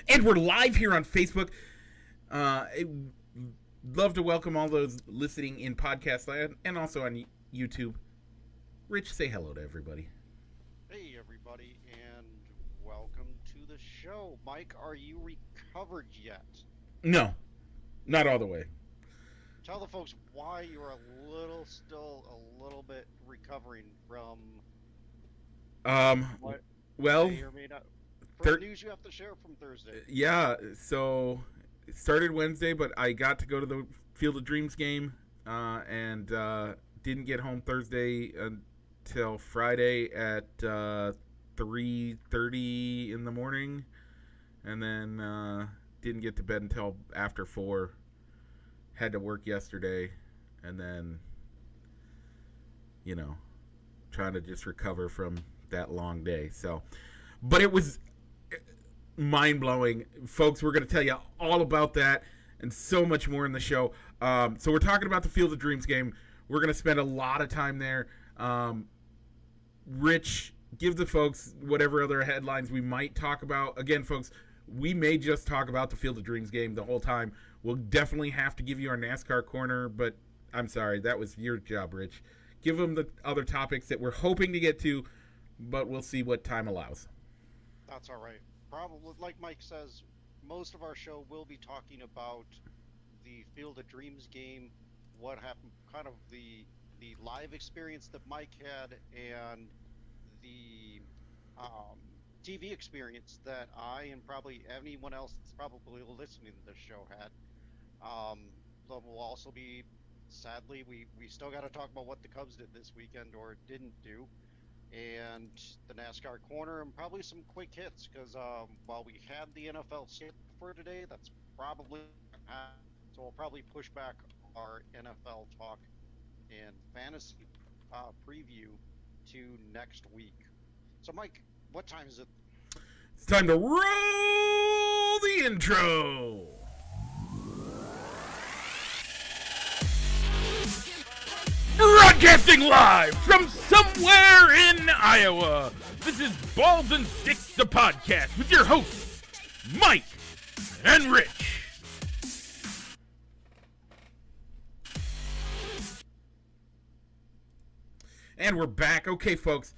And we're live here on Facebook. I'd love to welcome all those listening in podcast land and also on YouTube. Rich, say hello to everybody. Hey, everybody, and welcome to the show. Mike, are you recovered yet? No, not all the way. Tell the folks why you're still a little bit recovering from Um, what well, may or may not, from thir- news you have to share from Thursday. yeah, so it started Wednesday, but I got to go to the Field of Dreams game and didn't get home Thursday until Friday at 3:30 in the morning, and then didn't get to bed until after 4. Had to work yesterday, and then, trying to just recover from that long day. So, but it was mind blowing, folks. We're going to tell you all about that and so much more in the show. So we're talking about the Field of Dreams game. We're going to spend a lot of time there. Rich, give the folks whatever other headlines we might talk about. Again, folks, we may just talk about the Field of Dreams game the whole time. We'll definitely have to give you our NASCAR corner, but I'm sorry, that was your job, Rich. Give them the other topics that we're hoping to get to, but we'll see what time allows. That's all right. Probably, like Mike says, most of our show will be talking about the Field of Dreams game, what happened, kind of the live experience that Mike had, and the TV experience that I and probably anyone else that's probably listening to this show had. But we'll also be, sadly, we still got to talk about what the Cubs did this weekend or didn't do, and the NASCAR corner, and probably some quick hits because while we had the NFL skip for today, that's probably so we'll probably push back our NFL talk and fantasy preview to next week. So, Mike, what time is it? It's time to roll the intro. Broadcasting live from somewhere in Iowa. This is Balls and Sticks, the podcast with your hosts, Mike and Rich. And we're back. Okay, folks.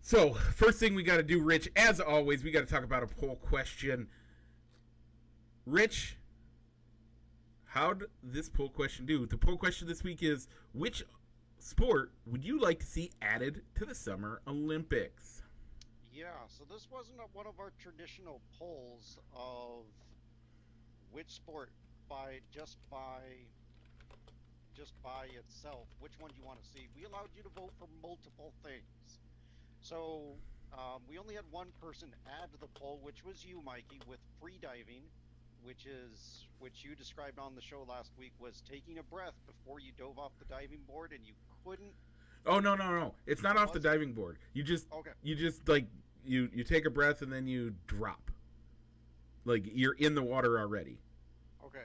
So, first thing we got to do, Rich, as always, we got to talk about a poll question. Rich, how'd this poll question do? The poll question this week is, which sport would you like to see added to the Summer Olympics? Yeah, so this wasn't one of our traditional polls of which sport by itself, which one do you want to see. We allowed you to vote for multiple things. So we only had one person add to the poll, which was you, Mikey, with free diving, which you described on the show last week was taking a breath before you dove off the diving board, and you couldn't. Oh, no. It's not off the diving board. You just like you take a breath and then you drop. Like you're in the water already. Okay.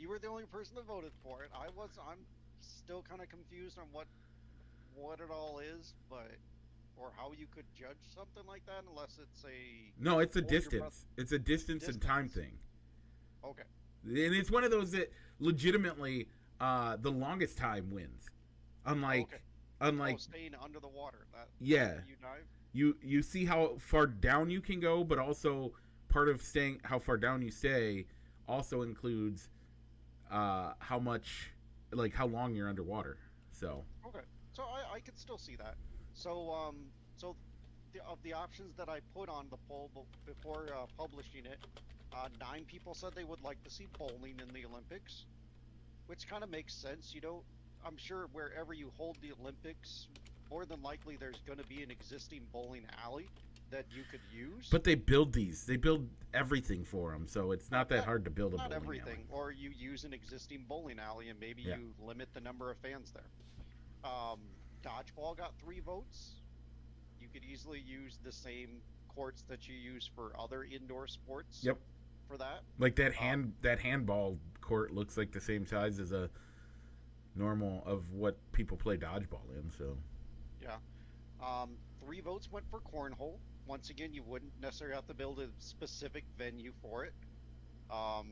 You were the only person that voted for it. I'm still kind of confused on what it all is, or how you could judge something like that unless it's No, it's a distance. It's a distance and time thing. Okay. And it's one of those that legitimately the longest time wins. Unlike staying under the water. Yeah. You dive? You see how far down you can go, but also part of staying how far down you stay also includes how much, like how long you're underwater. So okay, so I could still see that. So of the options that I put on the poll before publishing it, 9 people said they would like to see bowling in the Olympics, which kind of makes sense. I'm sure wherever you hold the Olympics, more than likely there's going to be an existing bowling alley that you could use. But they build everything for them, so it's not that hard to build a bowling alley. Not everything, or you use an existing bowling alley and maybe you limit the number of fans there. Dodgeball got 3 votes. You could easily use the same courts that you use for other indoor sports. Yep. For that. Like that handball court looks like the same size as a normal of what people play dodgeball in. So. Yeah. 3 votes went for cornhole, once again, you wouldn't necessarily have to build a specific venue for it. Um,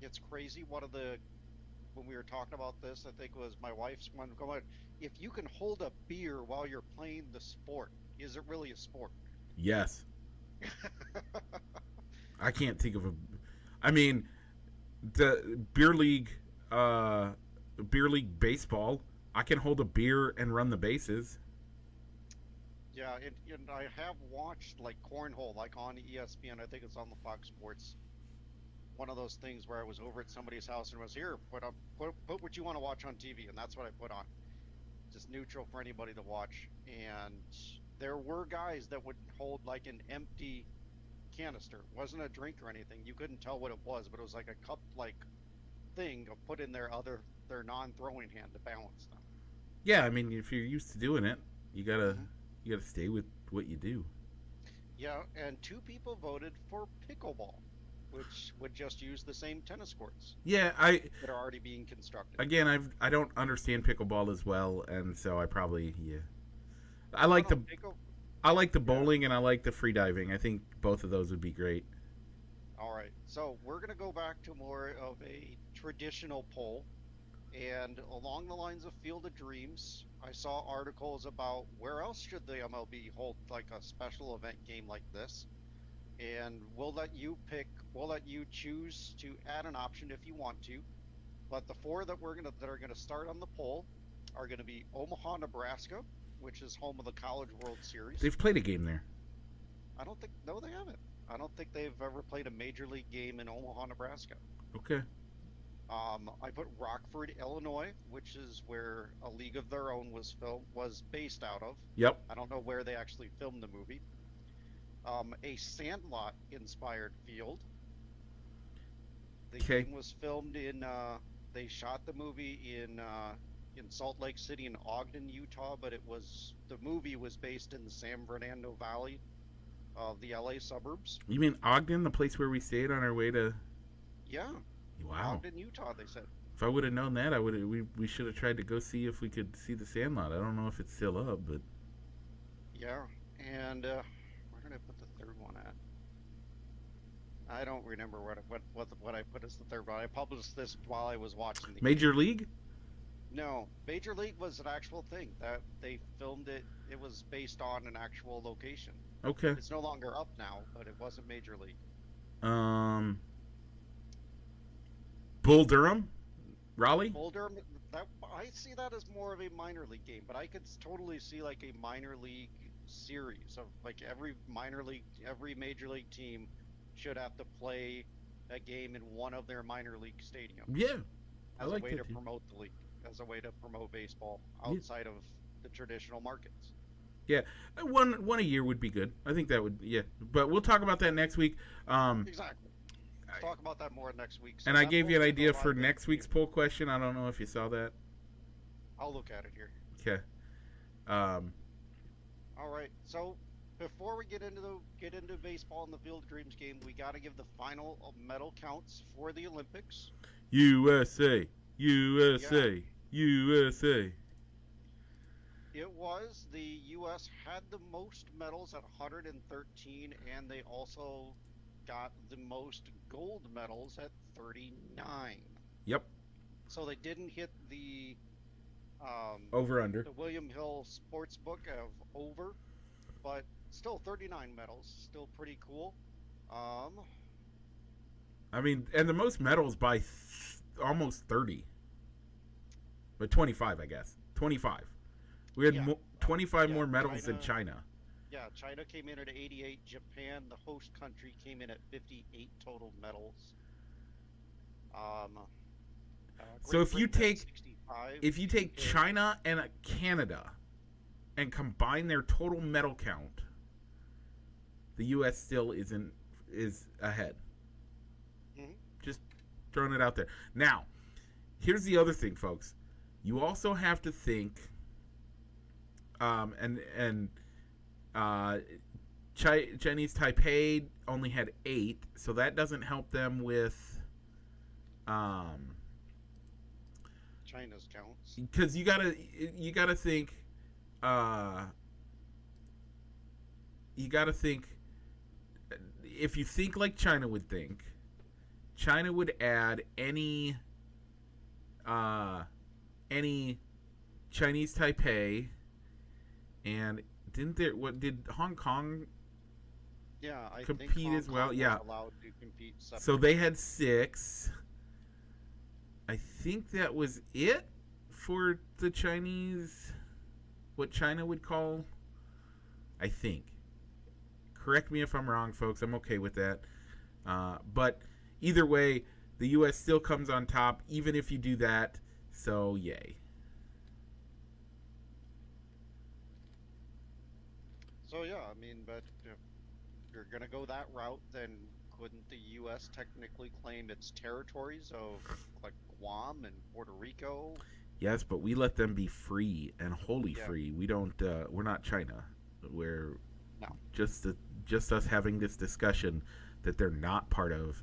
it's crazy. When we were talking about this, I think it was my wife's one comment. If you can hold a beer while you're playing the sport, is it really a sport? Yes. I can't think of a. I mean, the beer league baseball. I can hold a beer and run the bases. Yeah, and I have watched like cornhole, like on ESPN. I think it's on the Fox Sports. One of those things where I was over at somebody's house and was here, put what you want to watch on TV, and that's what I put on, just neutral for anybody to watch. And there were guys that would hold like an empty canister. It wasn't a drink or anything. You couldn't tell what it was, but it was like a cup like thing of put in their non-throwing hand to balance them. Yeah, I mean, if you're used to doing it, you gotta Mhm. you gotta stay with what you do. Yeah, and two people voted for pickleball, which would just use the same tennis courts Yeah, that are already being constructed. again, I don't understand pickleball as well, and so I probably I No, like no, the pickle. I like the Yeah. bowling and I like the free diving. I think both of those would be great. All right. So we're gonna go back to more of a traditional poll, and along the lines of Field of Dreams, I saw articles about where else should the MLB hold like a special event game like this, and we'll let you pick. We'll let you choose to add an option if you want to. But the four that are gonna start on the poll are gonna be Omaha, Nebraska, which is home of the College World Series. They've played a game there. I don't think no, they haven't. I don't think they've ever played a major league game in Omaha, Nebraska. Okay. I put Rockford, Illinois, which is where A League of Their Own was based out of. Yep. I don't know where they actually filmed the movie. A Sandlot inspired field. The Okay. game was filmed in. They shot the movie in Salt Lake City and Ogden, Utah, but the movie was based in the San Fernando Valley of the LA suburbs. You mean Ogden, the place where we stayed on our way to? Yeah, Wow. Ogden, Utah. They said. If I would have known that, we should have tried to go see if we could see the Sandlot. I don't know if it's still up, but Yeah, and where did I put the third one at? I don't remember what I put as the third one. I published this while I was watching the game. Major League. No, Major League was an actual thing that they filmed it. It was based on an actual location. Okay. It's no longer up now, but it wasn't Major League. Bull Durham, Raleigh. Boulder, that I see that as more of a minor league game, but I could totally see like a minor league series of like every major league team should have to play a game in one of their minor league stadiums Yeah, I as a like way that to too. promote the league, as a way to promote baseball Yeah. outside of the traditional markets. Yeah, one a year would be good. I think that would. Yeah, but we'll talk about that next week. Exactly. Let's talk about that more next week. So And I that gave you an poll's gonna idea go for live next week's poll question. I don't know if you saw that. I'll look at it here. Okay. Um, All right. So before we get into baseball and the Field of Dreams game, we got to give the final medal counts for the Olympics. USA, USA, USA. It was the U.S. had the most medals at 113, and they also got the most gold medals at 39. Yep. So they didn't hit the Over under. William Hill sports book of over, but still 39 medals, still pretty cool. I mean, and the most medals by almost 30. But 25, I guess. 25. We had Yeah. 25 Yeah, more medals than China. Yeah, China came in at 88. Japan, the host country, came in at 58 total medals. So if you Britain had take 65. China and Canada and combine their total medal count, the U.S. still is ahead. Mhm. Just throwing it out there. Now, here's the other thing, folks. You also have to think, Chinese Taipei only had 8, so that doesn't help them with, China's counts. because you gotta think, you got to think. If you think like China would think, China would add any Chinese Taipei, and did Hong Kong Yeah, I think compete Hong as well? Kong Yeah. was allowed to compete separately. So they had 6. I think that was it for the Chinese, what China would call, I think. Correct me if I'm wrong, folks. I'm okay with that. But either way, the U.S. still comes on top, even if you do that. So, yay. So yeah, I mean, but if you're gonna go that route, then couldn't the U.S. technically claim its territories of like Guam and Puerto Rico? Yes, but we let them be free and wholly Yeah, free. We don't. We're not China. We're no. just us having this discussion that they're not part of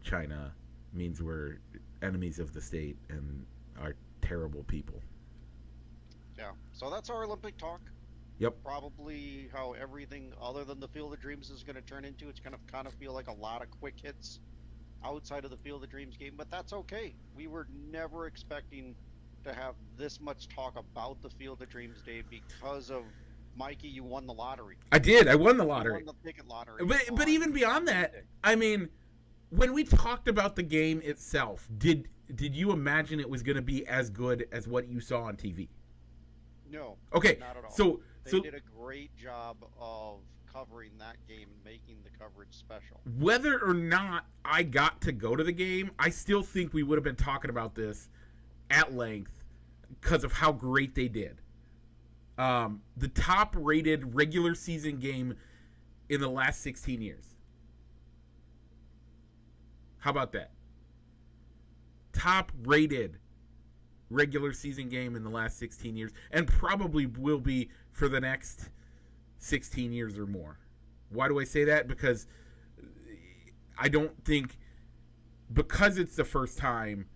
China means we're enemies of the state and are terrible people. Yeah. So that's our Olympic talk. Yep. Probably how everything other than the Field of Dreams is going to turn into. It's going to kind of feel like a lot of quick hits outside of the Field of Dreams game, but that's okay. We were never expecting to have this much talk about the Field of Dreams day because of Mikey. You won the lottery. I did. I won the You lottery. won the ticket lottery. But even beyond that, Tuesday. I mean, when we talked about the game itself, did you imagine it was going to be as good as what you saw on TV? No. Okay. Not at all. So They did a great job of covering that game and making the coverage special. whether or not I got to go to the game, I still think we would have been talking about this at length because of how great they did. The top rated regular season game in the last 16 years. How about that? Top rated regular season game in the last 16 years, and probably will be for the next 16 years or more. Why do I say that? Because I don't think, because it's the first time,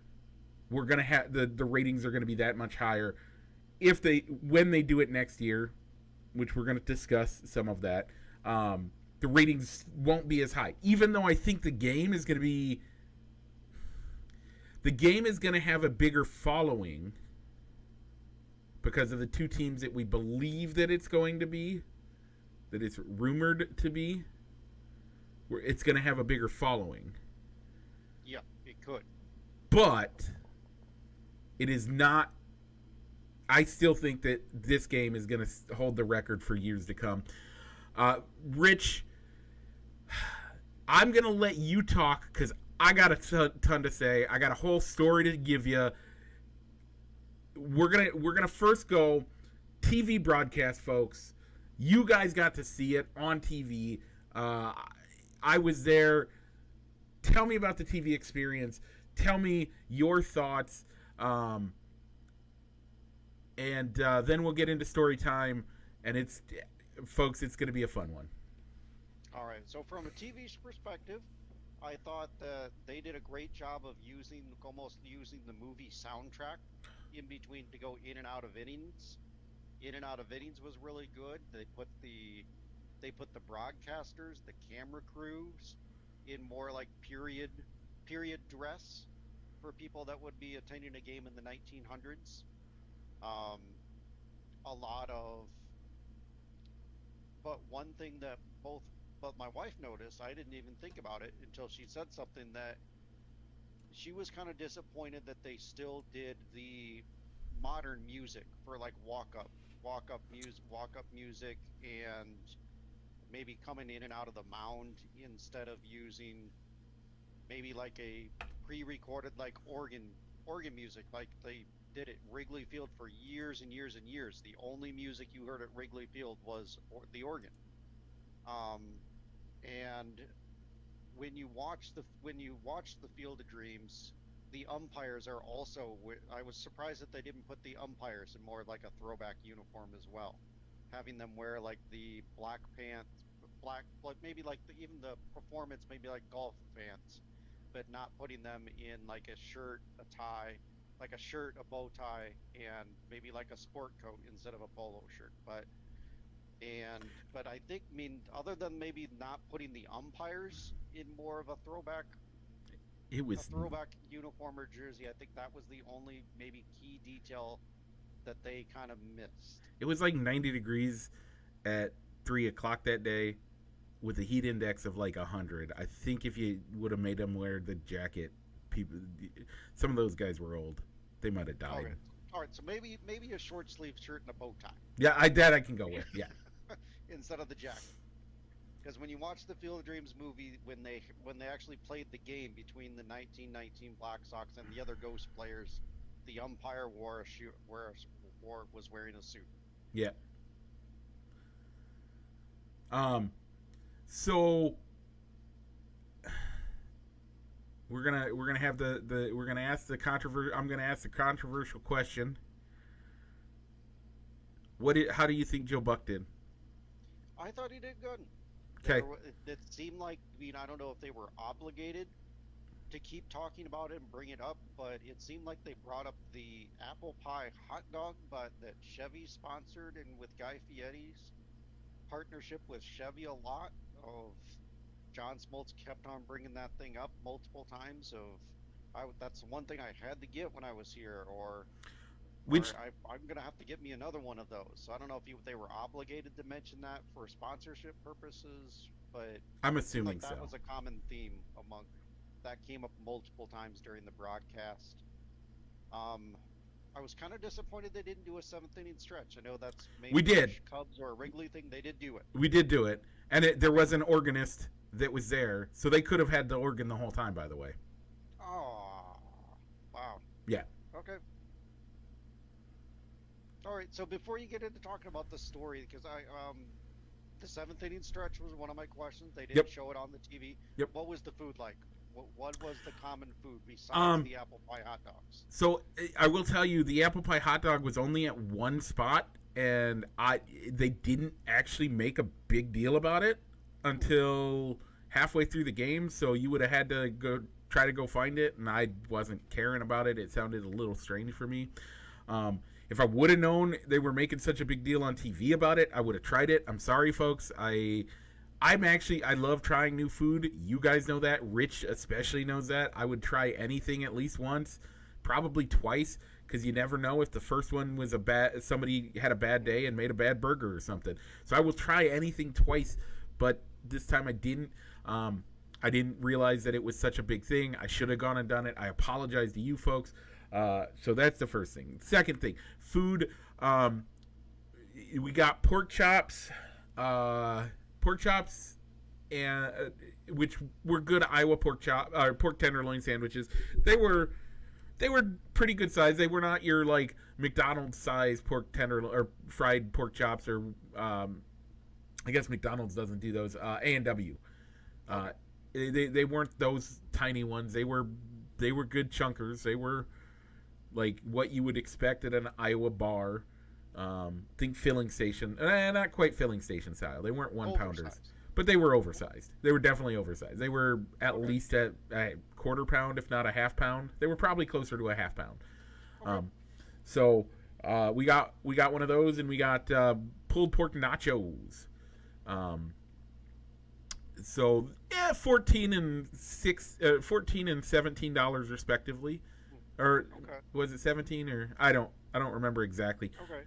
we're gonna have the ratings are gonna be that much higher. When they do it next year, which we're gonna discuss some of that, the ratings won't be as high. Even though I think the game is gonna have a bigger following because of the two teams that we believe that it's going to be, that it's rumored to be. It's going to have a bigger following. Yeah, it could. But it is not. I still think that this game is going to hold the record for years to come. Rich, I'm going to let you talk because I got a ton to say. I got a whole story to give you. We're gonna first go TV broadcast, folks. You guys got to see it on TV. I was there. Tell me about the TV experience. Tell me your thoughts. And then we'll get into story time. And folks, it's going to be a fun one. All right. So from a TV perspective, I thought that they did a great job of almost using the movie soundtrack in between to go in and out of innings. In and out of innings was really good. They put the broadcasters, the camera crews, in more like period dress for people that would be attending a game in the 1900s. A lot of, but one thing that but my wife noticed, I didn't even think about it until she said something, that she was kind of disappointed that they still did the modern music for like walk up music, and maybe coming in and out of the mound instead of using maybe like a pre-recorded like organ music like they did at Wrigley Field for years and years and years. The only music you heard at Wrigley Field was the organ. And when you watch the Field of Dreams, the umpires are also. I was surprised that they didn't put the umpires in more like a throwback uniform as well, having them wear like the black pants, like maybe like even the performance, maybe like golf pants, but not putting them in like a shirt, a tie, like a shirt, a bow tie, and maybe like a sport coat instead of a polo shirt. But But I think, I mean, other than maybe not putting the umpires in more of a It was throwback uniform or jersey, I think that was the only maybe key detail that they kind of missed. it was like 90 degrees at 3 o'clock that day with a heat index of like 100. I think if you would have made them wear the jacket, some of those guys were old. They might have died. Okay. All right, so maybe a short sleeve shirt and a bow tie. Yeah, I can go with. Yeah. Instead of the jacket. Because when you watch the Field of Dreams movie, when they actually played the game between the 1919 Black Sox and the other Ghost players, the umpire was wearing a suit. Yeah. So we're gonna have we're gonna ask the I'm gonna ask the controversial question. How do you think Joe Buck did? I thought he did good. Okay. It seemed like, I mean, I don't know if they were obligated to keep talking about it and bring it up, but it seemed like they brought up the apple pie hot dog, but that Chevy sponsored, and with Guy Fieri's partnership with Chevy a lot. Of John Smoltz kept on bringing that thing up multiple times. That's one thing I had to get when I was here, I'm gonna have to get me another one of those. So I don't know if they were obligated to mention that for sponsorship purposes, but I'm assuming like that was a common theme that came up multiple times during the broadcast. I was kind of disappointed they didn't do a seventh inning stretch. I know that's maybe we did a Cubs or a Wrigley thing. They did do it. We did do it, and there was an organist that was there, so they could have had the organ the whole time. By the way. Oh, wow. Yeah. Okay. All right. So before you get into talking about the story, because the seventh inning stretch was one of my questions. They didn't show it on the TV. Yep. What was the food like? What was the common food besides the apple pie hot dogs? So I will tell you, the apple pie hot dog was only at one spot, and they didn't actually make a big deal about it until halfway through the game. So you would have had to try to go find it, and I wasn't caring about it. It sounded a little strange for me. If I would have known they were making such a big deal on TV about it, I would have tried it. I'm sorry, folks. I love trying new food. You guys know that. Rich especially knows that. I would try anything at least once, probably twice, because you never know if the first one was somebody had a bad day and made a bad burger or something. So I will try anything twice, but this time I didn't. I didn't realize that it was such a big thing. I should have gone and done it. I apologize to you folks. So that's the first thing. Second thing, food. We got pork chops. And which were good Iowa pork tenderloin sandwiches. They were pretty good size. They were not your like McDonald's size pork tenderloin or fried pork chops, or I guess McDonald's doesn't do those. A&W. They weren't those tiny ones. They were good chunkers. They were like what you would expect at an Iowa bar. Think filling station, not quite filling station style. They weren't 1-pounders, but they were oversized. They were definitely oversized. They were at least at a quarter pound, if not a half pound. They were probably closer to a half pound. Okay. So we got one of those, and we got pulled pork nachos. So yeah, $14 and $17 respectively, or was it 17 or I don't remember exactly. Okay.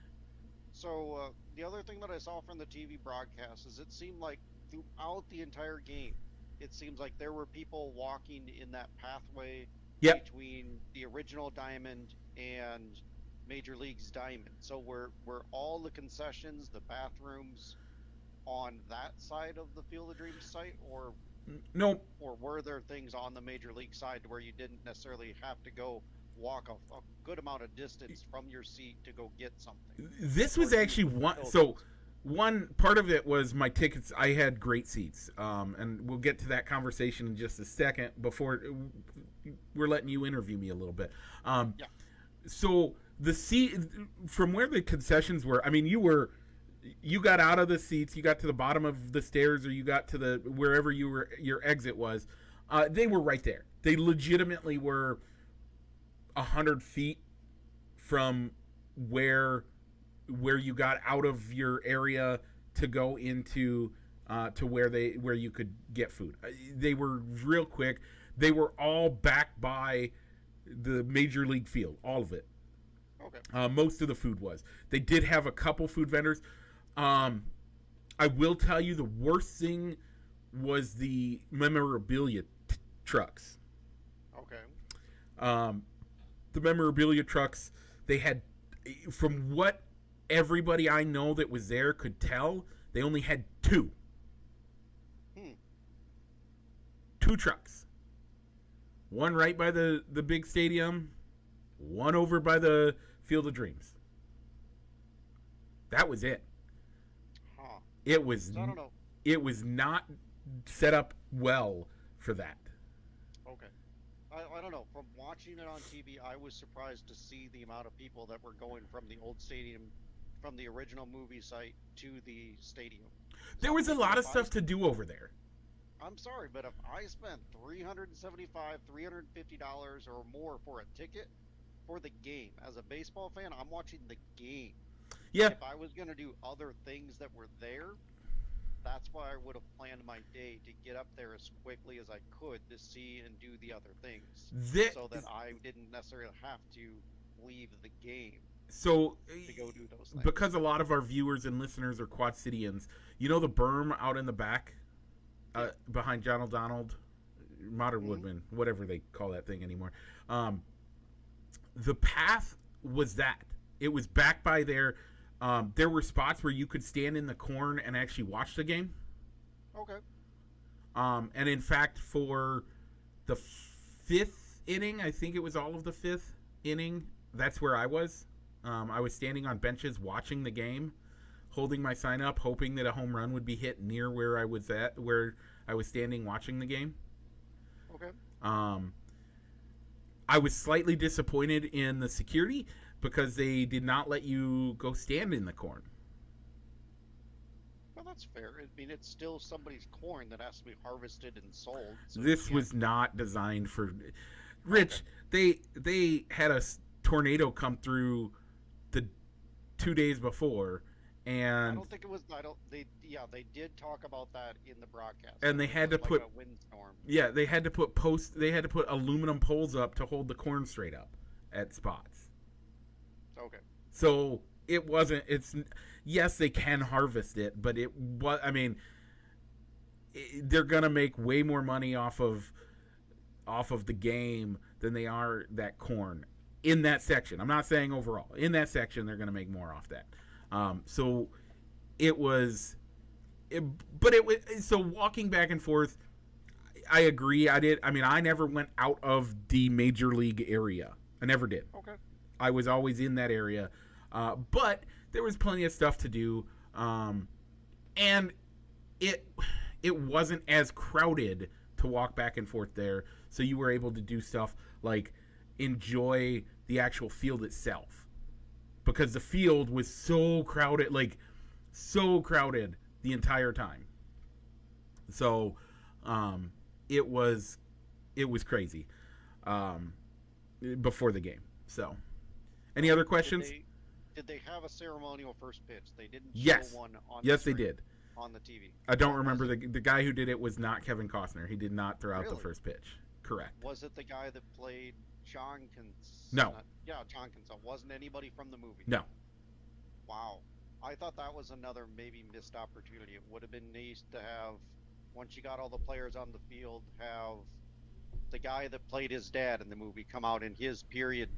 So the other thing that I saw from the TV broadcast is it seemed like throughout the entire game, it seems like there were people walking in that pathway between the original diamond and Major League's diamond. So were all the concessions, the bathrooms, on that side of the Field of Dreams site, or no? Or were there things on the Major League side where you didn't necessarily have to go walk a good amount of distance from your seat to go get something? This was actually one. So one part of it was my tickets. I had great seats, and we'll get to that conversation in just a second. Before we're letting you interview me a little bit. So the seat from where the concessions were. I mean, you got out of the seats, you got to the bottom of the stairs, or you got to the wherever your exit was. They were right there. They legitimately were 100 feet from where you got out of your area to go into to where you could get food. They were real quick. They were all backed by the major league field, all of it. Okay. Most of the food was. They did have a couple food vendors. I will tell you the worst thing was the memorabilia trucks. Okay. The memorabilia trucks, they had, from what everybody I know that was there could tell, they only had two. Two trucks. One right by the big stadium, one over by the Field of Dreams. That was it. Huh. It was I don't know. It was not set up well for that. Okay. I don't know. From watching it on TV, I was surprised to see the amount of people that were going from the old stadium, from the original movie site to the stadium. There was a lot of stuff to do over there. I'm sorry, but if I spent $375, $350 or more for a ticket for the game, as a baseball fan, I'm watching the game. Yeah. If I was going to do other things that were there, that's why I would have planned my day to get up there as quickly as I could to see and do the other things, so that I didn't necessarily have to leave the game so to go do those things. Because a lot of our viewers and listeners are Quad Cityans, you know the berm out in the back? Behind John O'Donnell, Modern Woodman, whatever they call that thing anymore. The path was that. It was back by there. There were spots where you could stand in the corn and actually watch the game. Okay. And in fact, for the fifth inning, I think it was all of the fifth inning, that's where I was. I was standing on benches watching the game, holding my sign up, hoping that a home run would be hit near where I was standing watching the game. Okay. I was slightly disappointed in the security because they did not let you go stand in the corn. Well, that's fair. I mean, it's still somebody's corn that has to be harvested and sold. So this was not designed for... Rich, they had a tornado come through the 2 days before, and I don't think it was. They did talk about that in the broadcast. And they had to put a windstorm. Yeah, they had to put aluminum poles up to hold the corn straight up at spots. Okay. So it wasn't. Yes, they can harvest it, but it was. I mean, they're gonna make way more money off of the game than they are that corn in that section. I'm not saying overall. In that section, they're gonna make more off that. So it was. So walking back and forth, I agree. I never went out of the major league area. I never did. Okay. I was always in that area. But there was plenty of stuff to do. And it wasn't as crowded to walk back and forth there. So you were able to do stuff like enjoy the actual field itself. Because the field was so crowded, the entire time. So it was crazy before the game. So any other questions? Did they have a ceremonial first pitch? They didn't Yes. show one on Yes, the they did. on the TV. I don't remember the guy who did it was not Kevin Costner. He did not throw out the Really? first pitch. Correct. Was it the guy that played John No. Yeah, John Kinsella. Wasn't anybody from the movie? No. Wow. I thought that was another maybe missed opportunity. It would have been nice to have, once you got all the players on the field, have the guy that played his dad in the movie come out in his period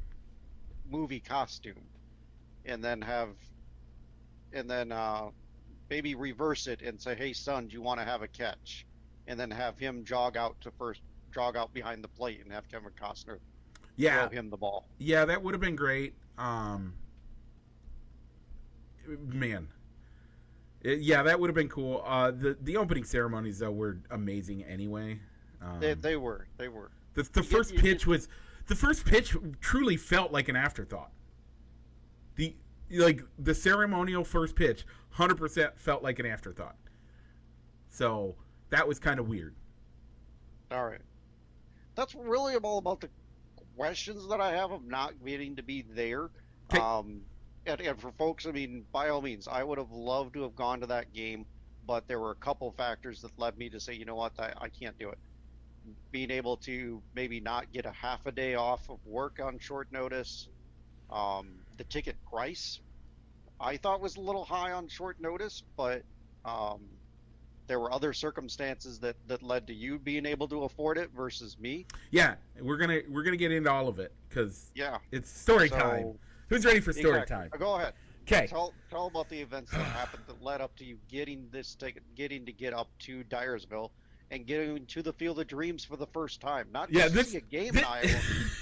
movie costume, and then maybe reverse it and say, "Hey son, do you want to have a catch?" And then have him jog out behind the plate and have Kevin Costner throw him the ball. Yeah, that would have been great. That would have been cool. The opening ceremonies though were amazing anyway. They were. The first pitch truly felt like an afterthought. The ceremonial first pitch 100% felt like an afterthought. So that was kind of weird. All right. That's really all about the questions that I have of not getting to be there. And for folks, I mean, by all means, I would have loved to have gone to that game, but there were a couple factors that led me to say, you know what, I can't do it. Being able to maybe not get a half a day off of work on short notice, the ticket price I thought was a little high on short notice, but um, there were other circumstances that led to you being able to afford it versus me. Yeah, we're gonna get into all of it because Yeah. it's story time. So Who's ready for story exactly. time? Go ahead. Okay. Tell about the events that happened that led up to you getting this ticket, getting to get up to Dyersville and getting to the Field of Dreams for the first time. Not Yeah, just see a game in Iowa,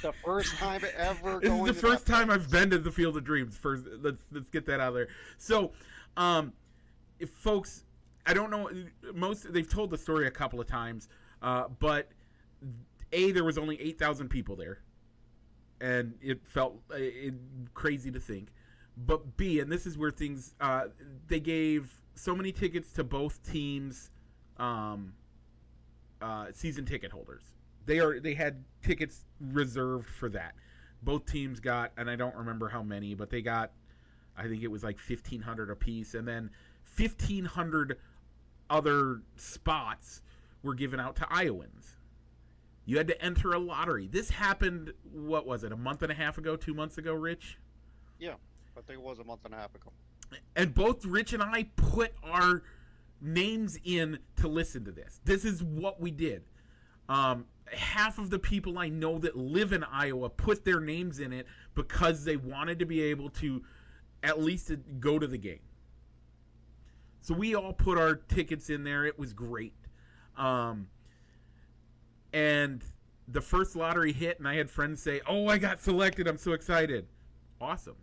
the first time ever This going is to the first that time place. I've been to the Field of Dreams. First, let's get that out of there. So, if folks, I don't know, they've told the story a couple of times, but there was only 8,000 people there, and it felt crazy to think. But B, and this is where things, they gave so many tickets to both teams. Season ticket holders. They had tickets reserved for that. Both teams got, and I don't remember how many, but they got, I think it was like 1,500 apiece, and then 1,500 other spots were given out to Iowans. You had to enter a lottery. This happened, what was it, a month and a half ago, 2 months ago, Rich? Yeah, I think it was a month and a half ago. And both Rich and I put our names in to listen to this. This is what we did. Half of the people I know that live in Iowa put their names in it because they wanted to be able to at least go to the game. So we all put our tickets in there. It was great. And the first lottery hit, and I had friends say, "Oh, I got selected. I'm so excited." Awesome.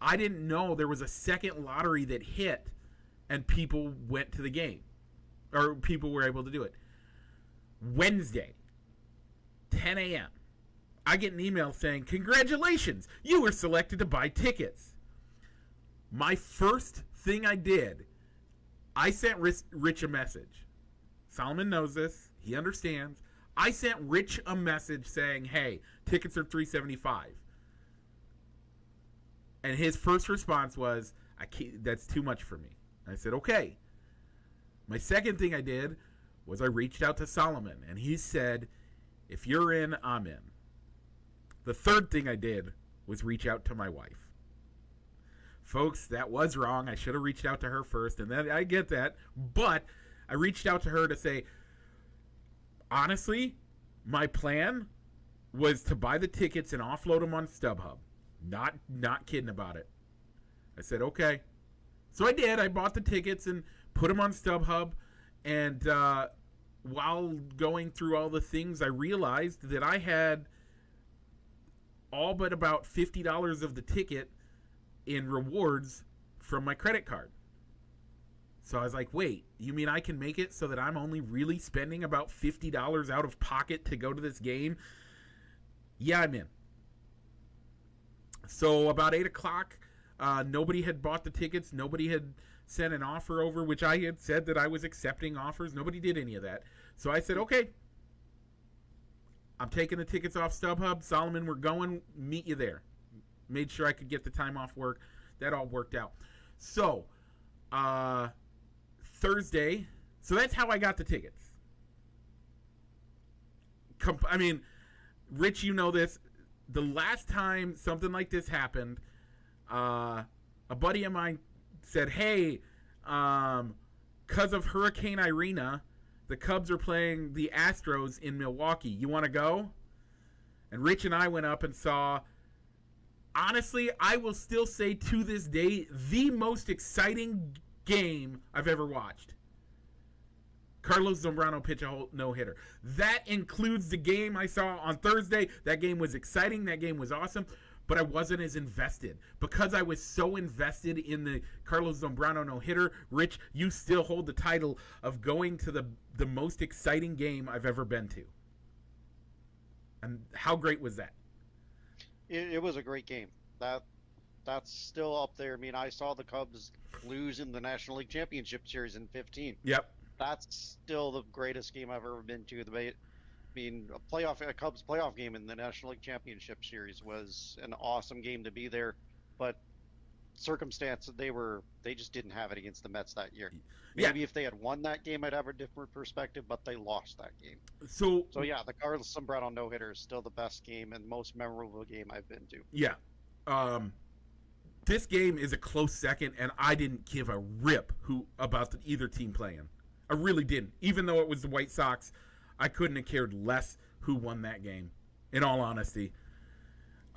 I didn't know there was a second lottery that hit and people went to the game, or people were able to do it. Wednesday, 10 a.m., I get an email saying, "Congratulations, you were selected to buy tickets." My first thing I did, I sent Rich a message. Solomon knows this. He understands. I sent Rich a message saying, "Hey, tickets are $375." And his first response was, "I can't, that's too much for me." I said, "Okay." My second thing I did was I reached out to Solomon, and he said, "If you're in, I'm in." The third thing I did was reach out to my wife. Folks, that was wrong. I should have reached out to her first, and then I get that. But I reached out to her to say, honestly, my plan was to buy the tickets and offload them on StubHub. Not kidding about it. I said, okay. So I did. I bought the tickets and put them on StubHub. And while going through all the things, I realized that I had all but about $50 of the ticket in rewards from my credit card. So I was like, wait, you mean I can make it so that I'm only really spending about $50 out of pocket to go to this game? Yeah, I'm in. So about 8 o'clock, nobody had bought the tickets. Nobody had sent an offer over, which I had said that I was accepting offers. Nobody did any of that. So I said, okay, I'm taking the tickets off StubHub. Solomon, we're going. Meet you there. Made sure I could get the time off work. That all worked out. So, Thursday. So that's how I got the tickets. I mean, Rich, you know this. The last time something like this happened, a buddy of mine said, hey, because of Hurricane Irina, the Cubs are playing the Astros in Milwaukee. You want to go? And Rich and I went up and saw, honestly, I will still say to this day, the most exciting game I've ever watched. Carlos Zambrano pitch a no-hitter. That includes the game I saw on Thursday. That game was exciting. That game was awesome. But I wasn't as invested. Because I was so invested in the Carlos Zambrano no-hitter, Rich, you still hold the title of going to the most exciting game I've ever been to. And how great was that? It was a great game. That's still up there. I mean, I saw the Cubs lose in the National League Championship Series in 15. Yep. That's still the greatest game I've ever been to. A Cubs playoff game in the National League Championship Series was an awesome game to be there. but circumstance they just didn't have it against the Mets that year. Yeah. Maybe if they had won that game, I'd have a different perspective, but they lost that game. So yeah, the Carlos Sombrero no-hitter is still the best game and most memorable game I've been to. Yeah. This game is a close second, and I didn't give a rip about either team playing. I really didn't. Even though it was the White Sox, I couldn't have cared less who won that game, in all honesty.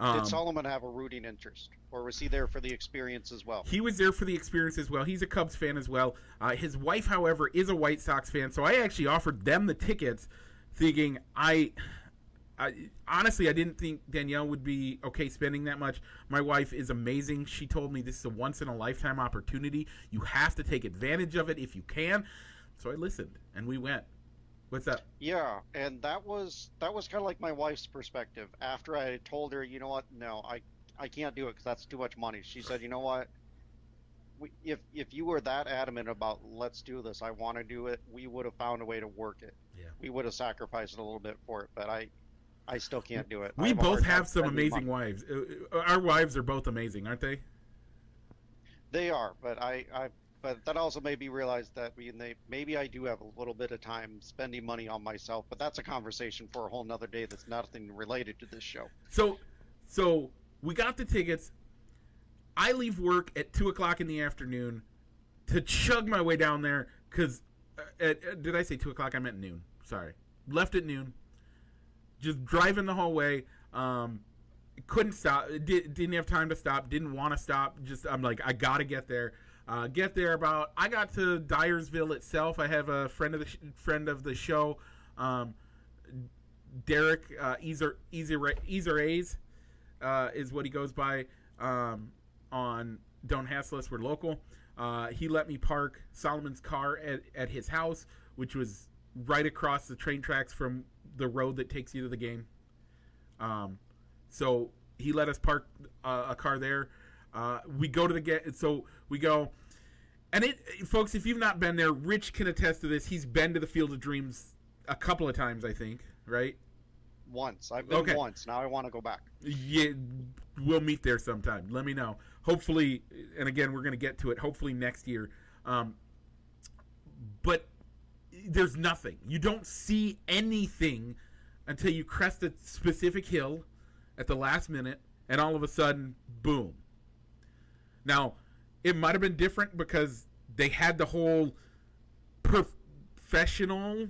Did Solomon have a rooting interest, or was he there for the experience as well? He was there for the experience as well. He's a Cubs fan as well. His wife, however, is a White Sox fan, so I actually offered them the tickets, thinking honestly, I didn't think Danielle would be okay spending that much. My wife is amazing. She told me this is a once-in-a-lifetime opportunity. You have to take advantage of it if you can. So I listened, and we went. What's up? Yeah, and that was kind of like my wife's perspective. After I told her, you know what, no, I can't do it because that's too much money. She said, you know what, if you were that adamant about let's do this, I want to do it, we would have found a way to work it. Yeah. We would have sacrificed a little bit for it, but I still can't do it. We both have some amazing wives. Our wives are both amazing, aren't they? They are, but but that also made me realize that maybe I do have a little bit of time spending money on myself, but that's a conversation for a whole nother day that's nothing related to this show. So we got the tickets. I leave work at 2 o'clock in the afternoon to chug my way down there because, did I say 2 o'clock? I meant noon. Sorry. Left at noon. Just driving the whole way. Couldn't stop. Didn't have time to stop. Didn't want to stop. I'm like, I got to get there. Get there I got to Dyersville itself. I have a friend of the show, Derek Easer A's is what he goes by on Don't Hassle Us, We're Local. He let me park Solomon's car at his house, which was right across the train tracks from the road that takes you to the game. So he let us park a car there. We go to we go, and folks, if you've not been there, Rich can attest to this. He's been to the Field of Dreams a couple of times, I think, right? Once. I've been once. Now I want to go back. Yeah, we'll meet there sometime. Let me know. Hopefully, and again, we're going to get to it, hopefully next year. But there's nothing. You don't see anything until you crest a specific hill at the last minute, and all of a sudden, boom. Now, it might have been different because they had the whole professional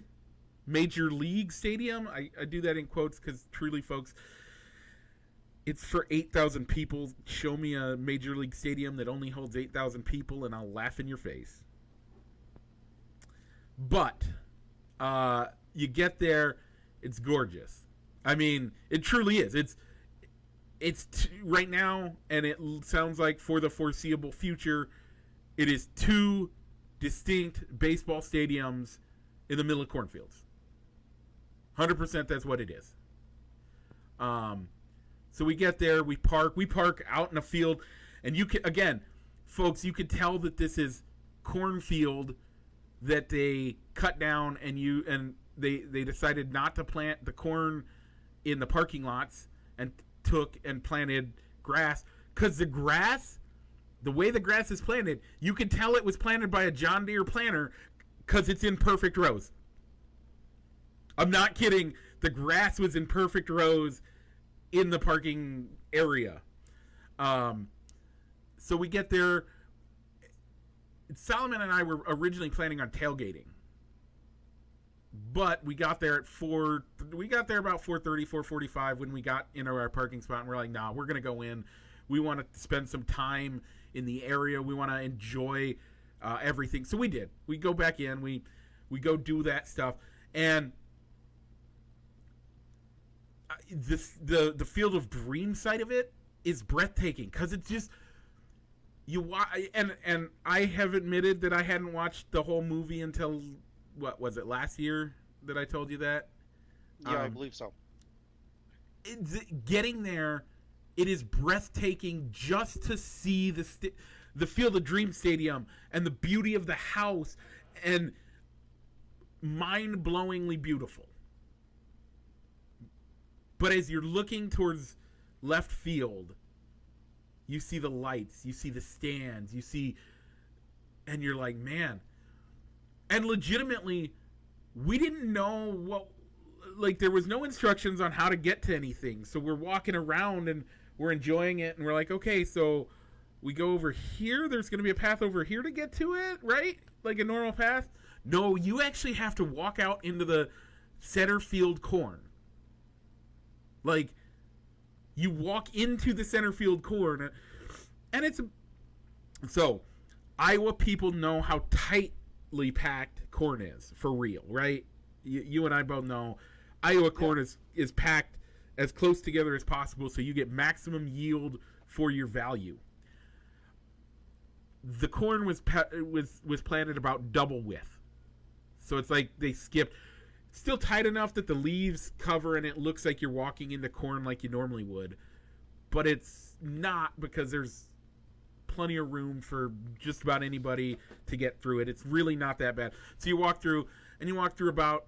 major league stadium. I do that in quotes because truly, folks, it's for 8,000 people. Show me a major league stadium that only holds 8,000 people, and I'll laugh in your face. But you get there, it's gorgeous. I mean, it truly is. It's right now, and it sounds like for the foreseeable future, it is two distinct baseball stadiums in the middle of cornfields. 100% that's what it is. So we get there, we park out in a field, and you can, again, folks, you could tell that this is cornfield that they cut down, and they decided not to plant the corn in the parking lots and took and planted grass, because the way the grass is planted, you can tell it was planted by a John Deere planter because it's in perfect rows. I'm not kidding. The grass was in perfect rows in the parking area. So we get there. Solomon and I were originally planning on tailgating, but we got there at about 4:30, 4:45 when we got into our parking spot, and we're like, nah, we're going to go in. We want to spend some time in the area. We want to enjoy everything. So we did. We go back in. We go do that stuff. And the Field of Dreams side of it is breathtaking because it's just and I have admitted that I hadn't watched the whole movie until, what was it, last year that I told you that? Yeah, I believe so. Getting there, it is breathtaking just to see the Field of Dreams stadium and the beauty of the house, and mind-blowingly beautiful. But as you're looking towards left field, You see the lights, you see the stands, and you're like, man. And legitimately, we didn't know there was no instructions on how to get to anything. So we're walking around and we're enjoying it, and we're like, okay, so we go over here. There's going to be a path over here to get to it, right? Like a normal path. No, you actually have to walk out into the center field corn. Like, you walk into the center field corn, and so Iowa people know how tightly packed corn is, for real, right? You and I both know Iowa corn is packed as close together as possible, so you get maximum yield for your value. The corn was planted about double width, so it's like they skipped. Still tight enough that the leaves cover and it looks like you're walking into corn like you normally would, but it's not, because there's plenty of room for just about anybody to get through it. It's really not that bad. So you walk through about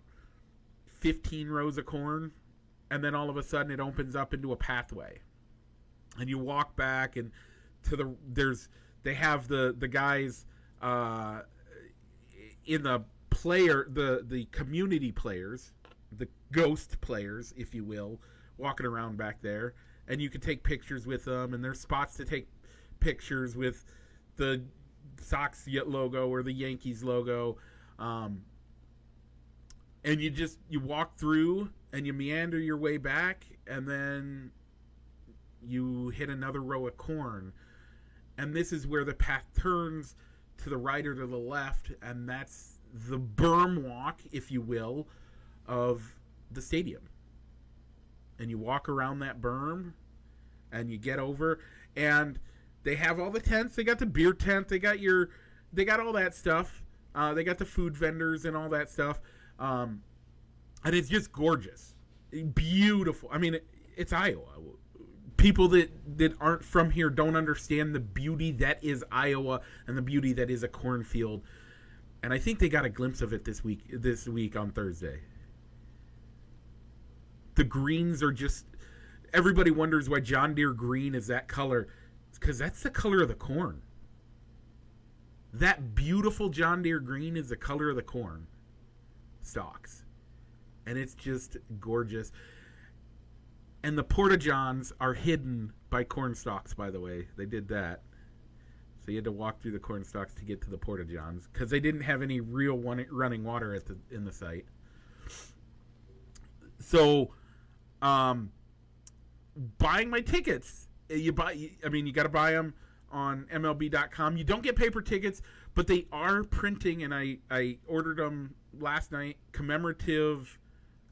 15 rows of corn, and then all of a sudden it opens up into a pathway, and you walk back, and they have the guys in the community players, the ghost players, if you will, walking around back there, and you can take pictures with them, and there's spots to take pictures with the Sox logo or the Yankees logo, and you walk through and you meander your way back, and then you hit another row of corn, and this is where the path turns to the right or to the left, and that's the Berm Walk, if you will, of the stadium. And you walk around that berm, and you get over, and they have all the tents. They got the beer tent. They got all that stuff. They got the food vendors and all that stuff. And it's just gorgeous, beautiful. I mean, it's Iowa. People that aren't from here don't understand the beauty that is Iowa and the beauty that is a cornfield. And I think they got a glimpse of it this week on Thursday. The greens are just... Everybody wonders why John Deere green is that color. It's because that's the color of the corn. That beautiful John Deere green is the color of the corn stalks. And it's just gorgeous. And the Porta-Johns are hidden by corn stalks, by the way. They did that. So you had to walk through the corn stalks to get to the Porta-Johns, because they didn't have any real running water in the site. So, buying my tickets, you got to buy them on MLB.com. You don't get paper tickets, but they are printing, and I ordered them last night, commemorative,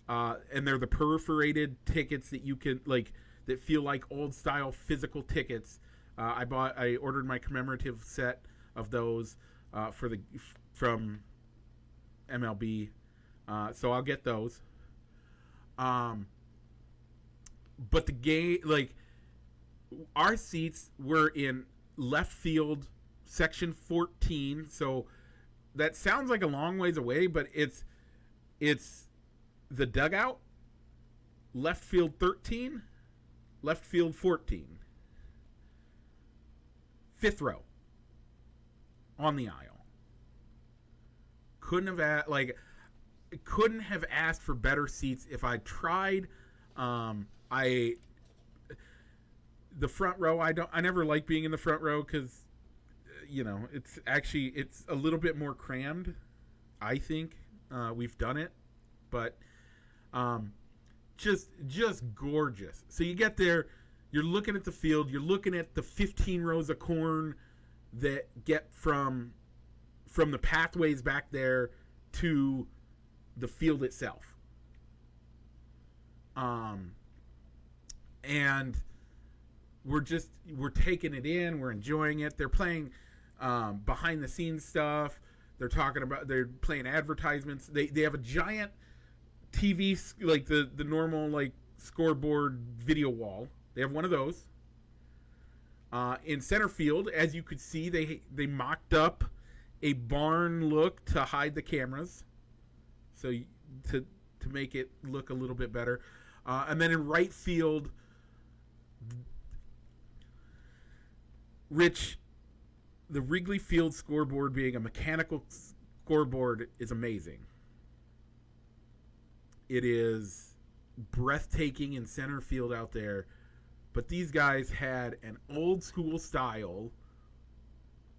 and they're the perforated tickets that you can, that feel like old style physical tickets. I ordered my commemorative set of those from MLB, so I'll get those. But the game, our seats were in left field, section 14. So that sounds like a long ways away, but it's the dugout, left field 13, left field 14. Fifth row on the aisle. Couldn't have asked for better seats if I tried. The front row, I never like being in the front row, because it's a little bit more crammed. I think we've done it, but just gorgeous. So you get there. You're looking at the field. You're looking at the 15 rows of corn that get from the pathways back there to the field itself. And we're taking it in. We're enjoying it. They're playing behind the scenes stuff. They're playing advertisements. They have a giant TV, like the normal scoreboard video wall. They have one of those. In center field, as you could see, they mocked up a barn look to hide the cameras, so to make it look a little bit better. And then in right field, Rich, the Wrigley Field scoreboard being a mechanical scoreboard is amazing. It is breathtaking in center field out there, but these guys had an old school style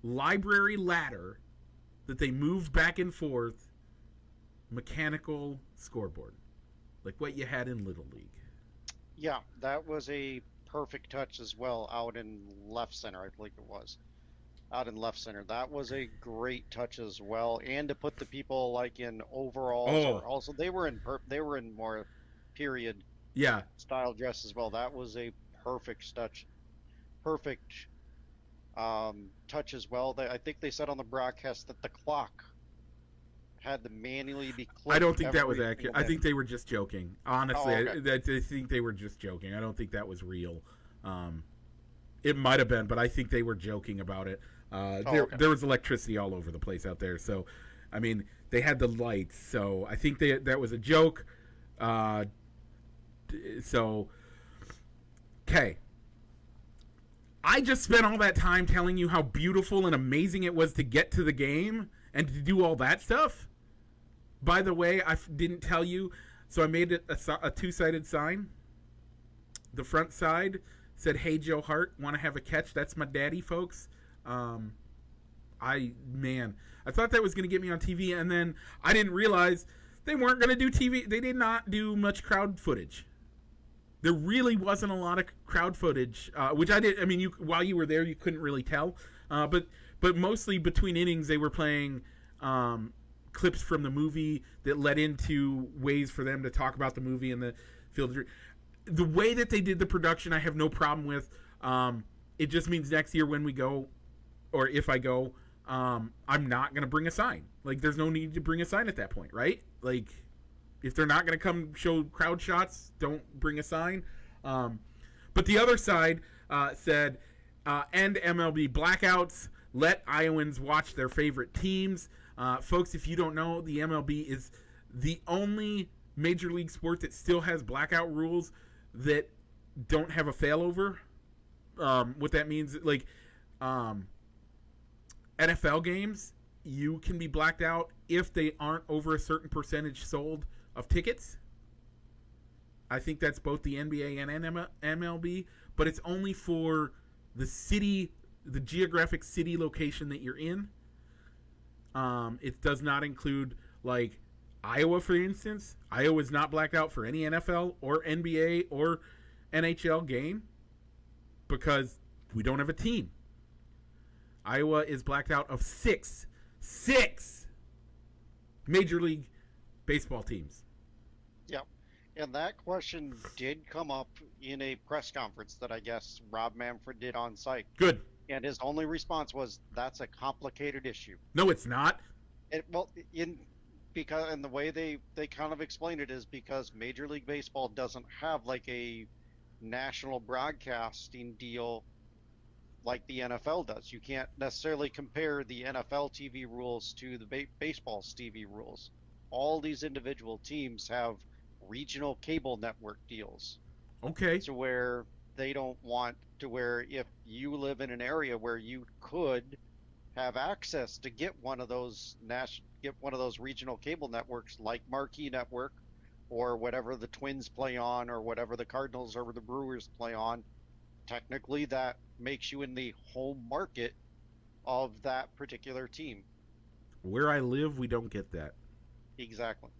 library ladder that they moved back and forth, mechanical scoreboard, like what you had in Little League. Yeah, that was a perfect touch as well out in left center, I believe it was. Out in left center. That was a great touch as well. And to put the people like in overalls or also they were in more period style dress as well. That was a perfect touch. Perfect touch as well. I think they said on the broadcast that the clock had to manually be clicked. I don't think that was accurate. I think they were just joking. Honestly, I think they were just joking. I don't think that was real. It might have been, but I think they were joking about it. There was electricity all over the place out there. So, I mean, they had the lights. So I think that was a joke. Okay. I just spent all that time telling you how beautiful and amazing it was to get to the game and to do all that stuff. By the way, I didn't tell you. So I made it a two-sided sign. The front side said, "Hey, Joe Hart, want to have a catch? That's my daddy, folks." I thought that was going to get me on TV, and then I didn't realize they weren't going to do TV. They did not do much crowd footage. There really wasn't a lot of crowd footage, which I did. I mean, while you were there, you couldn't really tell. But mostly between innings, they were playing clips from the movie that led into ways for them to talk about the movie and the field. The way that they did the production, I have no problem with. It just means next year when we go, or if I go, I'm not going to bring a sign. Like, there's no need to bring a sign at that point, right? Like, if they're not going to come show crowd shots, don't bring a sign. But the other side said, end MLB blackouts, let Iowans watch their favorite teams. Folks, if you don't know, the MLB is the only major league sport that still has blackout rules that don't have a failover. What that means, like, NFL games, you can be blacked out if they aren't over a certain percentage sold of tickets. I think that's both the NBA and MLB, but it's only for the city, the geographic city location that you're in. It does not include, like, Iowa, for instance. Iowa is not blacked out for any NFL or NBA or NHL game because we don't have a team. Iowa is blacked out of six Major League Baseball teams. Yep. And that question did come up in a press conference that I guess Rob Manfred did on site. Good. And his only response was, "That's a complicated issue." No, it's not. Because the way they kind of explained it is because Major League Baseball doesn't have like a national broadcasting deal like the NFL does. You can't necessarily compare the NFL TV rules to the baseball's TV rules. All these individual teams have regional cable network deals. Okay. To where they don't want to where if you live in an area where you could have access to get one of those regional cable networks like Marquee Network or whatever the Twins play on or whatever the Cardinals or the Brewers play on, technically that makes you in the home market of that particular team. Where I live, we don't get that. Exactly.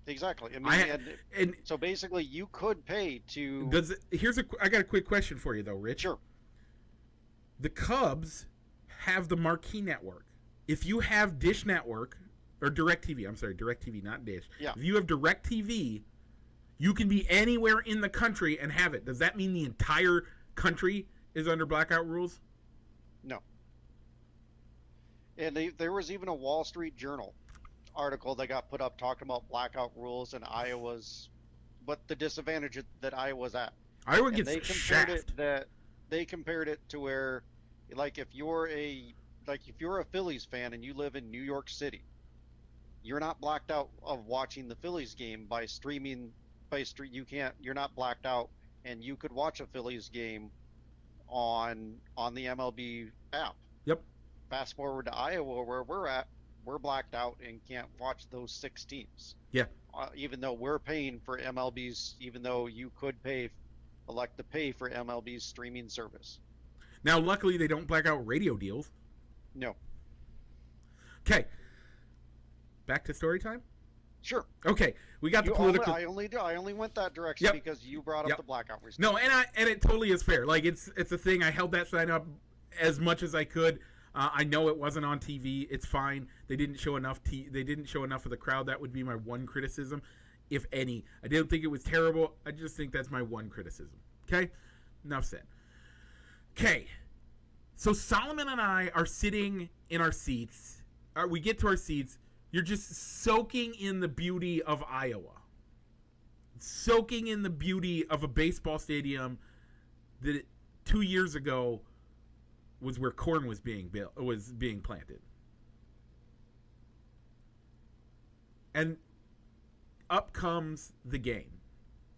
I mean, and so basically you could pay to... I got a quick question for you though, Rich. Sure. The Cubs have the Marquee Network. If you have Dish Network, or DirecTV, I'm sorry, DirecTV, not Dish. Yeah. If you have DirecTV, you can be anywhere in the country and have it. Does that mean the entire country is under blackout rules? No. And there was even a Wall Street Journal article that got put up talking about blackout rules in Iowa's, but the disadvantage that Iowa's at. Iowa gets shafted. They compared it to where, like, if you're a Phillies fan and you live in New York City, you're not blacked out of watching the Phillies game by streaming. You're not blacked out, and you could watch a Phillies game on the MLB app. Yep. Fast forward to Iowa, where we're at, we're blacked out and can't watch those 6 teams. Yeah. Even though we're paying for MLB's, even though you could elect to pay for MLB's streaming service. Now, luckily, they don't black out radio deals. No. Okay. Back to story time? Sure. Okay. We got the political... I only went that direction because you brought up the blackout recently. No, and it totally is fair. Like, it's a thing. I held that sign up as much as I could. I know it wasn't on TV. It's fine. They didn't show enough. They didn't show enough of the crowd. That would be my one criticism, if any. I didn't think it was terrible. I just think that's my one criticism. Okay? Enough said. Okay. So Solomon and I are sitting in our seats. We get to our seats. You're just soaking in the beauty of Iowa. Soaking in the beauty of a baseball stadium that 2 years ago was where corn was being planted. And up comes the game.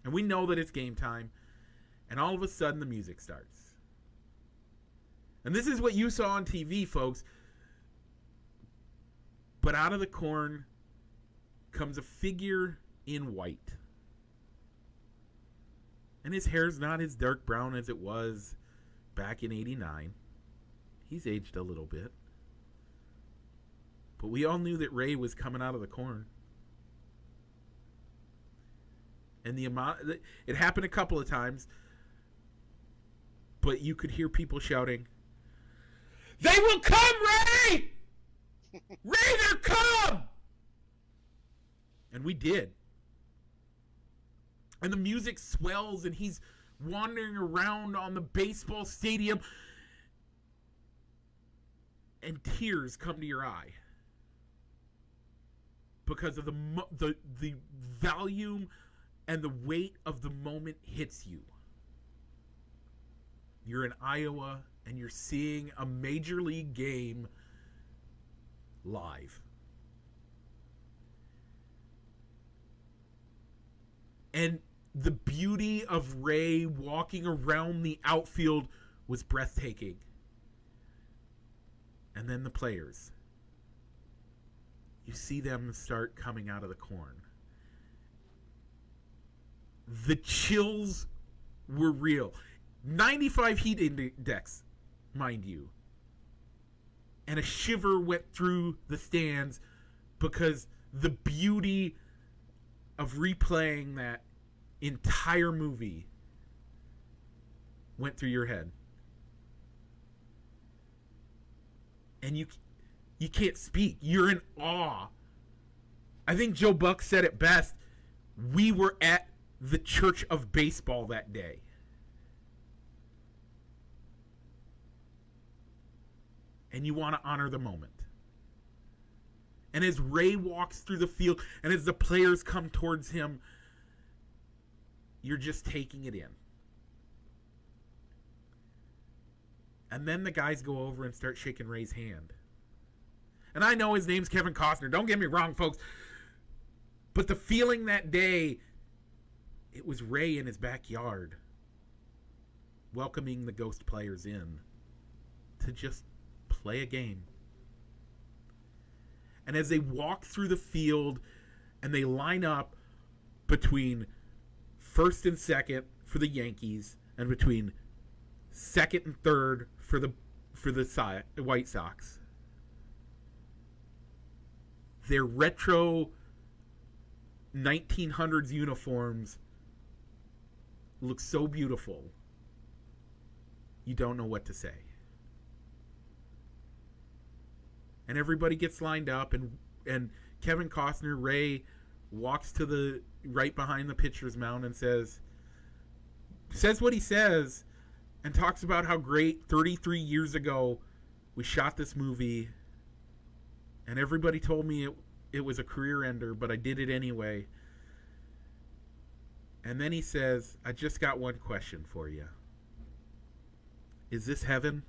And we know that it's game time. And all of a sudden the music starts. And this is what you saw on TV, folks. But out of the corn comes a figure in white. And his hair's not as dark brown as it was back in '89. He's aged a little bit. But we all knew that Ray was coming out of the corn. And it happened a couple of times. But you could hear people shouting, "They will come, Ray! Ray, they're come!" And we did. And the music swells and he's wandering around on the baseball stadium. And tears come to your eye. Because of the volume and the weight of the moment hits you. You're in Iowa and you're seeing a major league game live. And the beauty of Ray walking around the outfield was breathtaking. And then the players. You see them start coming out of the corn. The chills were real. 95 heat index, mind you. And a shiver went through the stands because the beauty of replaying that entire movie went through your head. And you can't speak. You're in awe. I think Joe Buck said it best. We were at the church of baseball that day. And you want to honor the moment. And as Ray walks through the field and as the players come towards him, you're just taking it in. And then the guys go over and start shaking Ray's hand. And I know his name's Kevin Costner. Don't get me wrong, folks. But the feeling that day, it was Ray in his backyard welcoming the ghost players in to just play a game. And as they walk through the field and they line up between first and second for the Yankees and between second and third for the White Sox, their retro 1900s uniforms look so beautiful. You don't know what to say. And everybody gets lined up, and Kevin Costner, Ray, walks to the right behind the pitcher's mound and says what he says, and talks about how great 33 years ago we shot this movie, and everybody told me it was a career ender, but I did it anyway. And then he says, I just got one question for you. Is this heaven?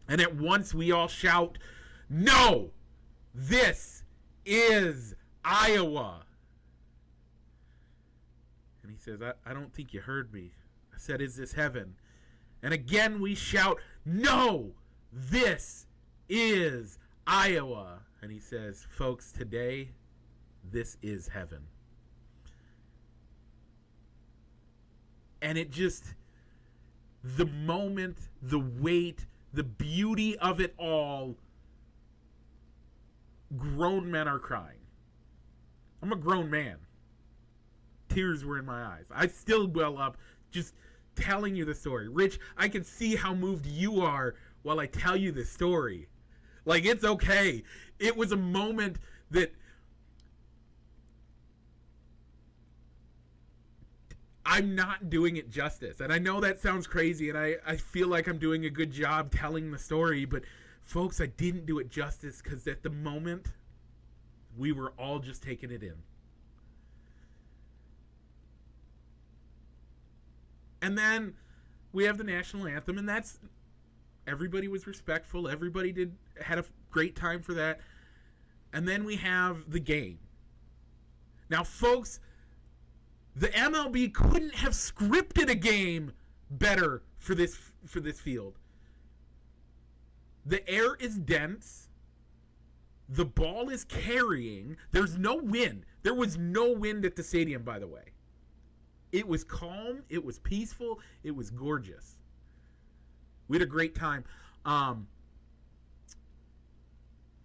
And at once we all shout, no! This is Iowa! And he says, I don't think you heard me. I said, is this heaven? And again we shout, "No! This is Iowa!" And he says, "Folks, today, this is heaven." And it just, the moment, the weight, the beauty of it all, grown men are crying. I'm a grown man. Tears were in my eyes. I still well up just telling you the story. Rich, I can see how moved you are while I tell you this story. Like, it's okay. It was a moment that I'm not doing it justice. And I know that sounds crazy, and I feel like I'm doing a good job telling the story, but folks, I didn't do it justice because at the moment, we were all just taking it in. And then we have the national anthem, and that's, everybody was respectful. Everybody had a great time for that. And then we have the game. Now, folks, the MLB couldn't have scripted a game better for this field. The air is dense. The ball is carrying. There's no wind. There was no wind at the stadium, by the way. It was calm. It was peaceful. It was gorgeous. We had a great time.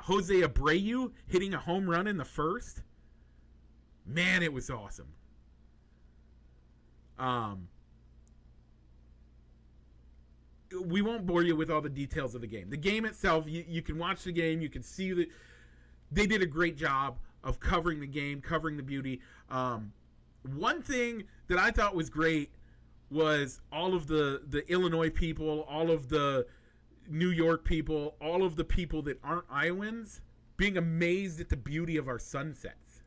Jose Abreu hitting a home run in the first. Man, it was awesome. We won't bore you with all the details of the game. The game itself, you can watch the game. You can see that they did a great job of covering the game, covering the beauty. One thing that I thought was great was all of the Illinois people, all of the New York people, all of the people that aren't Iowans being amazed at the beauty of our sunsets.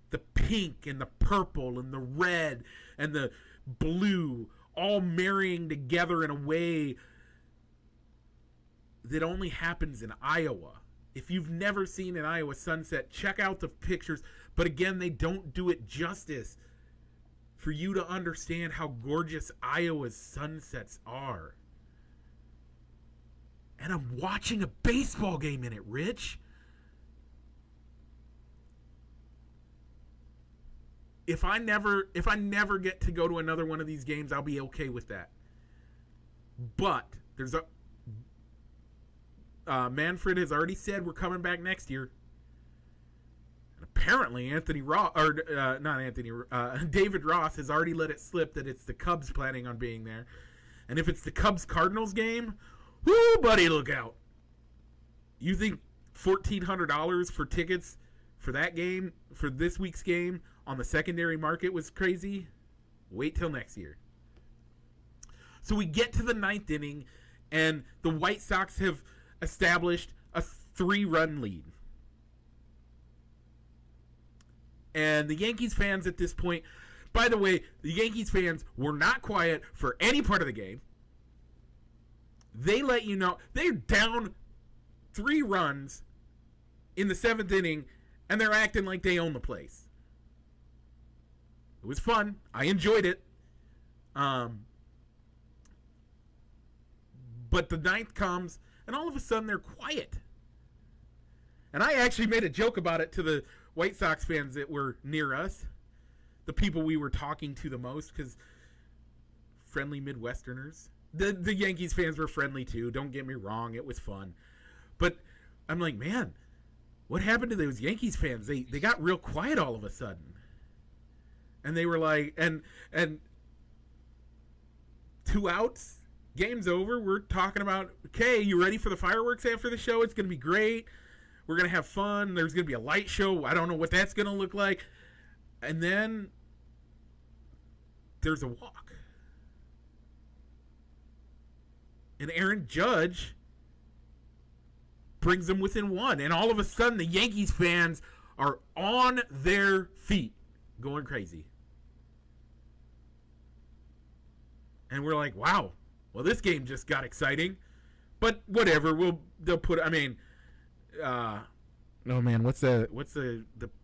The pink and the purple and the red and the blue all marrying together in a way that only happens in Iowa. If you've never seen an Iowa sunset, check out the pictures. But again, they don't do it justice for you to understand how gorgeous Iowa's sunsets are. And I'm watching a baseball game in it, Rich. If I never get to go to another one of these games, I'll be okay with that. But there's Manfred has already said we're coming back next year. And apparently David Ross has already let it slip that it's the Cubs planning on being there. And if it's the Cubs-Cardinals game, whoo, buddy, look out. You think $1,400 for tickets for that game, for this week's game, on the secondary market was crazy? Wait till next year. So we get to the ninth inning, and the White Sox have established a 3-run lead. And the Yankees fans at this point, by the way, the Yankees fans were not quiet for any part of the game. They let you know they're down 3 runs in the 7th inning, and they're acting like they own the place. It was fun. I enjoyed it. But the 9th comes, and all of a sudden they're quiet. And I actually made a joke about it to the White Sox fans that were near us, the people we were talking to the most, because friendly Midwesterners. The Yankees fans were friendly too. Don't get me wrong. It was fun. But I'm like, man, what happened to those Yankees fans? They got real quiet all of a sudden. And they were like, and 2 outs, game's over. We're talking about, okay, you ready for the fireworks after the show? It's going to be great. We're going to have fun. There's going to be a light show. I don't know what that's going to look like. And then there's a walk. And Aaron Judge brings them within 1. And all of a sudden, the Yankees fans are on their feet going crazy. And we're like, wow, well, this game just got exciting. But whatever, they'll put, I mean, oh man, what's the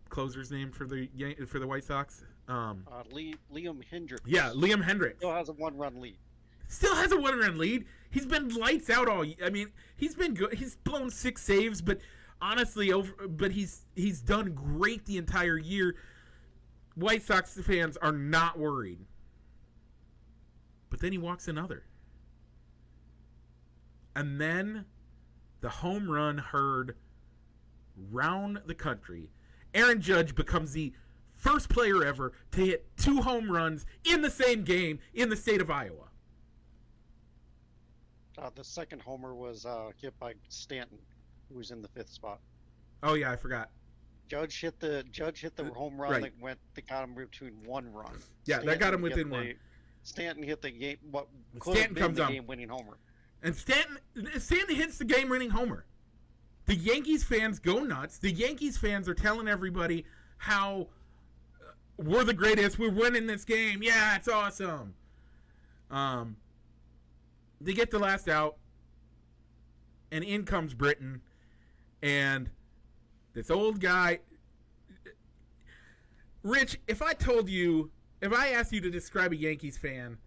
closer's name for the White Sox? Liam Hendricks. Yeah, Liam Hendricks. Still has a 1-run lead. Still has a 1-run lead. He's been lights out all. I mean, he's been good. He's blown 6 saves, but honestly, he's done great the entire year. White Sox fans are not worried. But then he walks another. And then the home run heard round the country. Aaron Judge becomes the first player ever to hit 2 home runs in the same game in the state of Iowa. The second homer was hit by Stanton, who was in the 5th spot. Oh yeah, I forgot. Judge hit the home run right. that got him between 1 run. Yeah, Stanton that got him within 1. Stanton hit the game. What could Stanton have been comes the up. game-winning homer. And Stanton hits the game-winning homer. The Yankees fans go nuts. The Yankees fans are telling everybody how we're the greatest. We're winning this game. Yeah, it's awesome. They get the last out, and in comes Britton, and this old guy. Rich, if I asked you to describe a Yankees fan,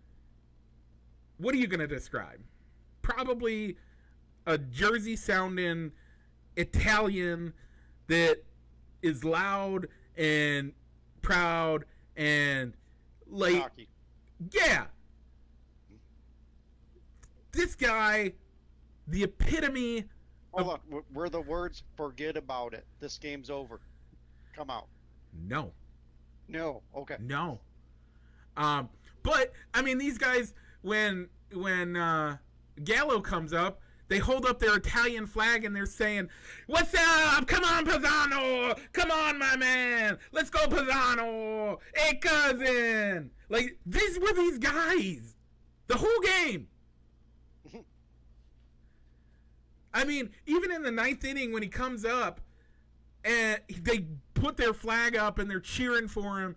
what are you going to describe? Probably a Jersey-sounding Italian that is loud and proud and like, Hockey. Yeah. This guy, the epitome. Hold on, were the words "forget about it"? This game's over. Come out. No. No. Okay. No. But I mean, these guys, when Gallo comes up, they hold up their Italian flag and they're saying, "What's up? Come on, Pisano! Come on, my man! Let's go, Pisano! Hey, cousin!" Like, these were these guys the whole game. I mean, even in the 9th inning when he comes up and they put their flag up and they're cheering for him,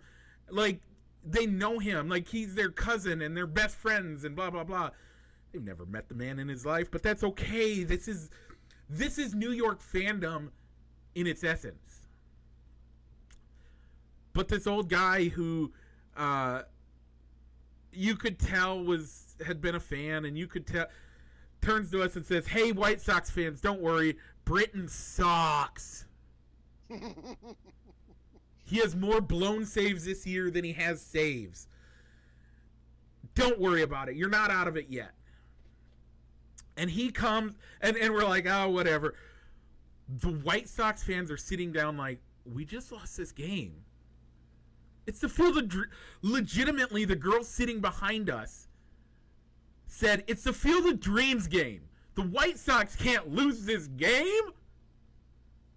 like they know him, like he's their cousin and they're best friends and blah blah blah. They've never met the man in his life, but that's okay. This is New York fandom in its essence. But this old guy who you could tell had been a fan, and you could tell, turns to us and says, "Hey, White Sox fans, don't worry. Britton sucks. He has more blown saves this year than he has saves. Don't worry about it. You're not out of it yet." And he comes, and we're like, "Oh, whatever." The White Sox fans are sitting down like, "We just lost this game." It's the Field of legitimately, the girl sitting behind us said, "It's the Field of Dreams game. The White Sox can't lose this game."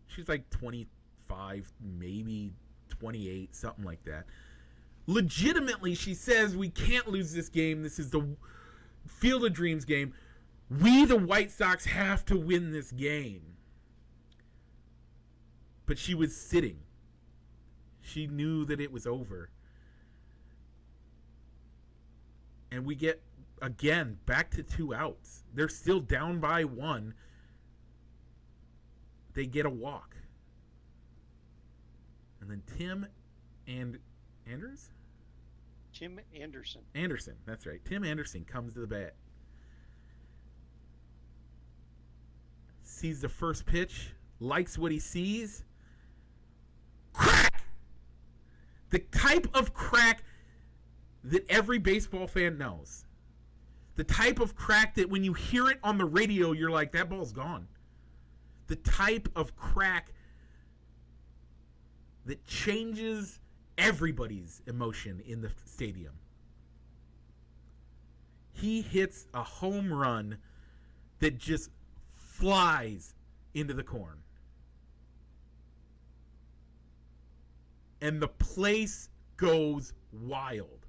She's like 25, maybe 28, something like that. Legitimately, she says, "We can't lose this game. This is the Field of Dreams game. We, the White Sox, have to win this game." But she was sitting. She knew that it was over. And we get, again, back to 2 outs. They're still down by 1. They get a walk. And then Tim Anderson, that's right. Tim Anderson comes to the bat. Sees the first pitch, likes what he sees. Crack! The type of crack that every baseball fan knows. The type of crack that when you hear it on the radio, you're like, that ball's gone. The type of crack that changes everybody's emotion in the stadium. He hits a home run that just flies into the corn. And the place goes wild.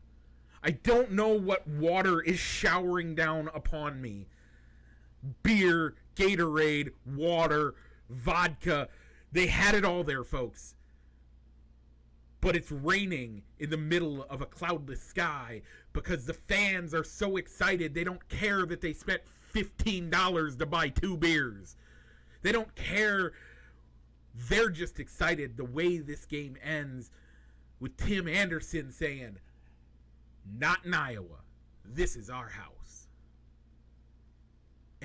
I don't know what water is showering down upon me. Beer, Gatorade, water, vodka. They had it all there, folks. But it's raining in the middle of a cloudless sky because the fans are so excited they don't care that they spent $15 to buy 2 beers. They don't care. They're just excited the way this game ends with Tim Anderson saying, "Not in Iowa. This is our house."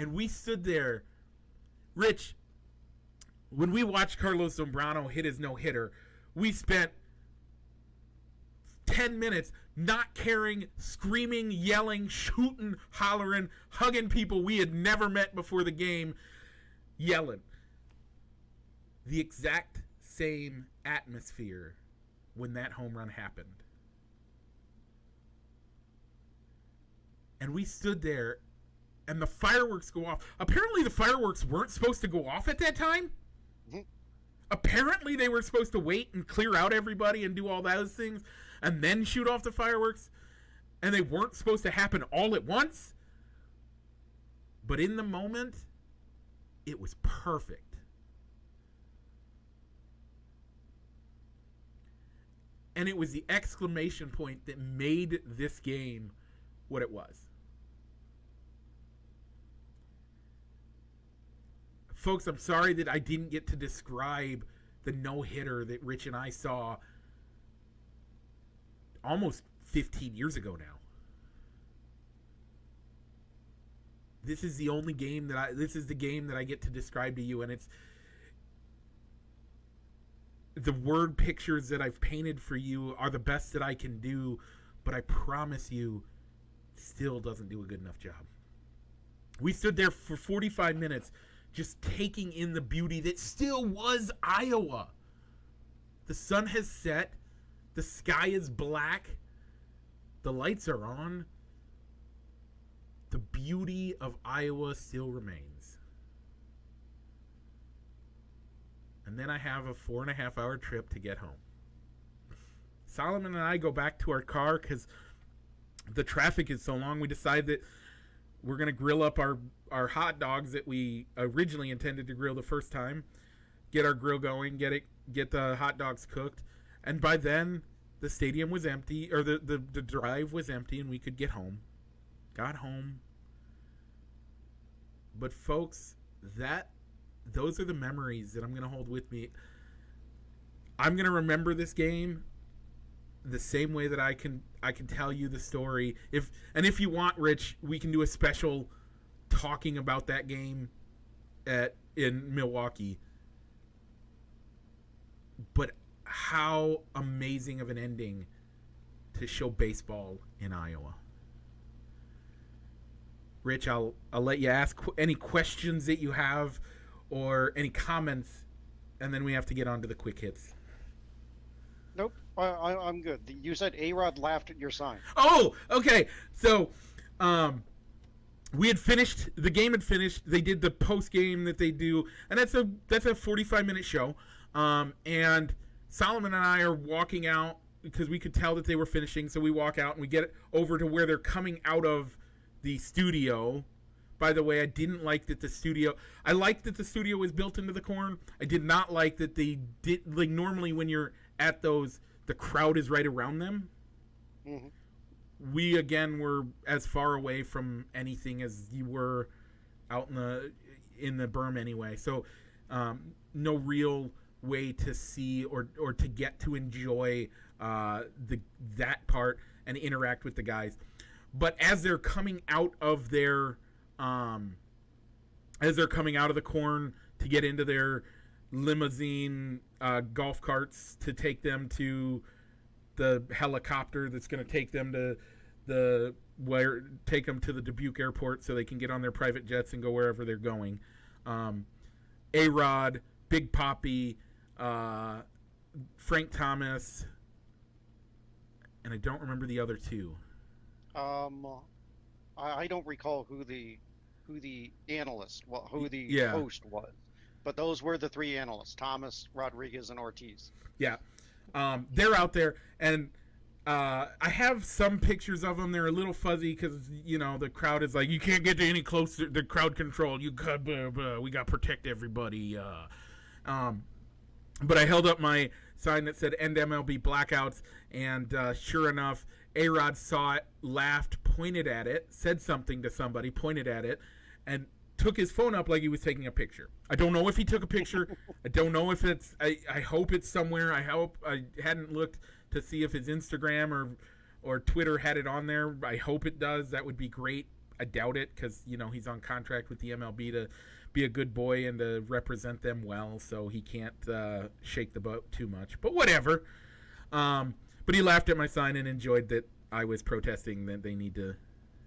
And we stood there. Rich, when we watched Carlos Zambrano hit his no-hitter, we spent 10 minutes not caring, screaming, yelling, shooting, hollering, hugging people we had never met before the game, yelling. The exact same atmosphere when that home run happened. And we stood there, and the fireworks go off. Apparently the fireworks weren't supposed to go off at that time. Mm-hmm. Apparently they were supposed to wait and clear out everybody and do all those things and then shoot off the fireworks. And they weren't supposed to happen all at once. But in the moment, it was perfect. And it was the exclamation point that made this game what it was. Folks, I'm sorry that I didn't get to describe the no-hitter that Rich and I saw almost 15 years ago now. This is the only game that this is the game that I get to describe to you, and it's the word pictures that I've painted for you are the best that I can do, but I promise you, it still doesn't do a good enough job. We stood there for 45 minutes just taking in the beauty that still was Iowa. The sun has set. The sky is black. The lights are on. The beauty of Iowa still remains. And then I have a 4.5-hour trip to get home. Solomon and I go back to our car because the traffic is so long. We decide that we're going to grill up our hot dogs that we originally intended to grill the first time. Get our grill going, get the hot dogs cooked. And by then, the stadium was empty, or the drive was empty, and we could get home. Got home. But folks, those are the memories that I'm going to hold with me. I'm going to remember this game the same way that I can tell you the story. If you want, Rich, we can do a special talking about that game in Milwaukee. But how amazing of an ending to show baseball in Iowa. Rich, I'll let you ask any questions that you have or any comments, and then we have to get on to the quick hits. Nope, I'm good. You said A-Rod laughed at your sign. Oh, okay. So, we had finished. The game had finished. They did the post game that they do, and that's a 45-minute show. And Solomon and I are walking out because we could tell that they were finishing. So we walk out and we get over to where they're coming out of the studio. By the way, I didn't like that the studio. I liked that the studio was built into the corn. I did not like that they did. Like normally, when you're at those, the crowd is right around them. Mm-hmm. We again were as far away from anything as you were out in the berm anyway. So no real way to see or to get to enjoy that part and interact with the guys. But as they're coming out of their as they're coming out of the corn to get into their limousine golf carts to take them to the helicopter that's going to take them to the Dubuque airport so they can get on their private jets and go wherever they're going. A-Rod, Big Papi, Frank Thomas, and I don't remember the other two. I don't recall who the analyst, who the host was, but those were the three analysts: Thomas, Rodriguez, and Ortiz. Yeah, they're out there, and I have some pictures of them. They're a little fuzzy because the crowd is like, you can't get to any closer. The crowd control. We got to protect everybody. But I held up my sign that said "End MLB Blackouts," and sure enough, A-Rod saw it, laughed, pointed at it, said something to somebody, pointed at it, and took his phone up like he was taking a picture. I don't know if he took a picture. I don't know if it's. I hope it's somewhere. I hadn't looked to see if his Instagram or Twitter had it on there. I hope it does. That would be great. I doubt it because, he's on contract with the MLB to be a good boy and to represent them well, so he can't shake the boat too much. But whatever. But he laughed at my sign and enjoyed that I was protesting that they need to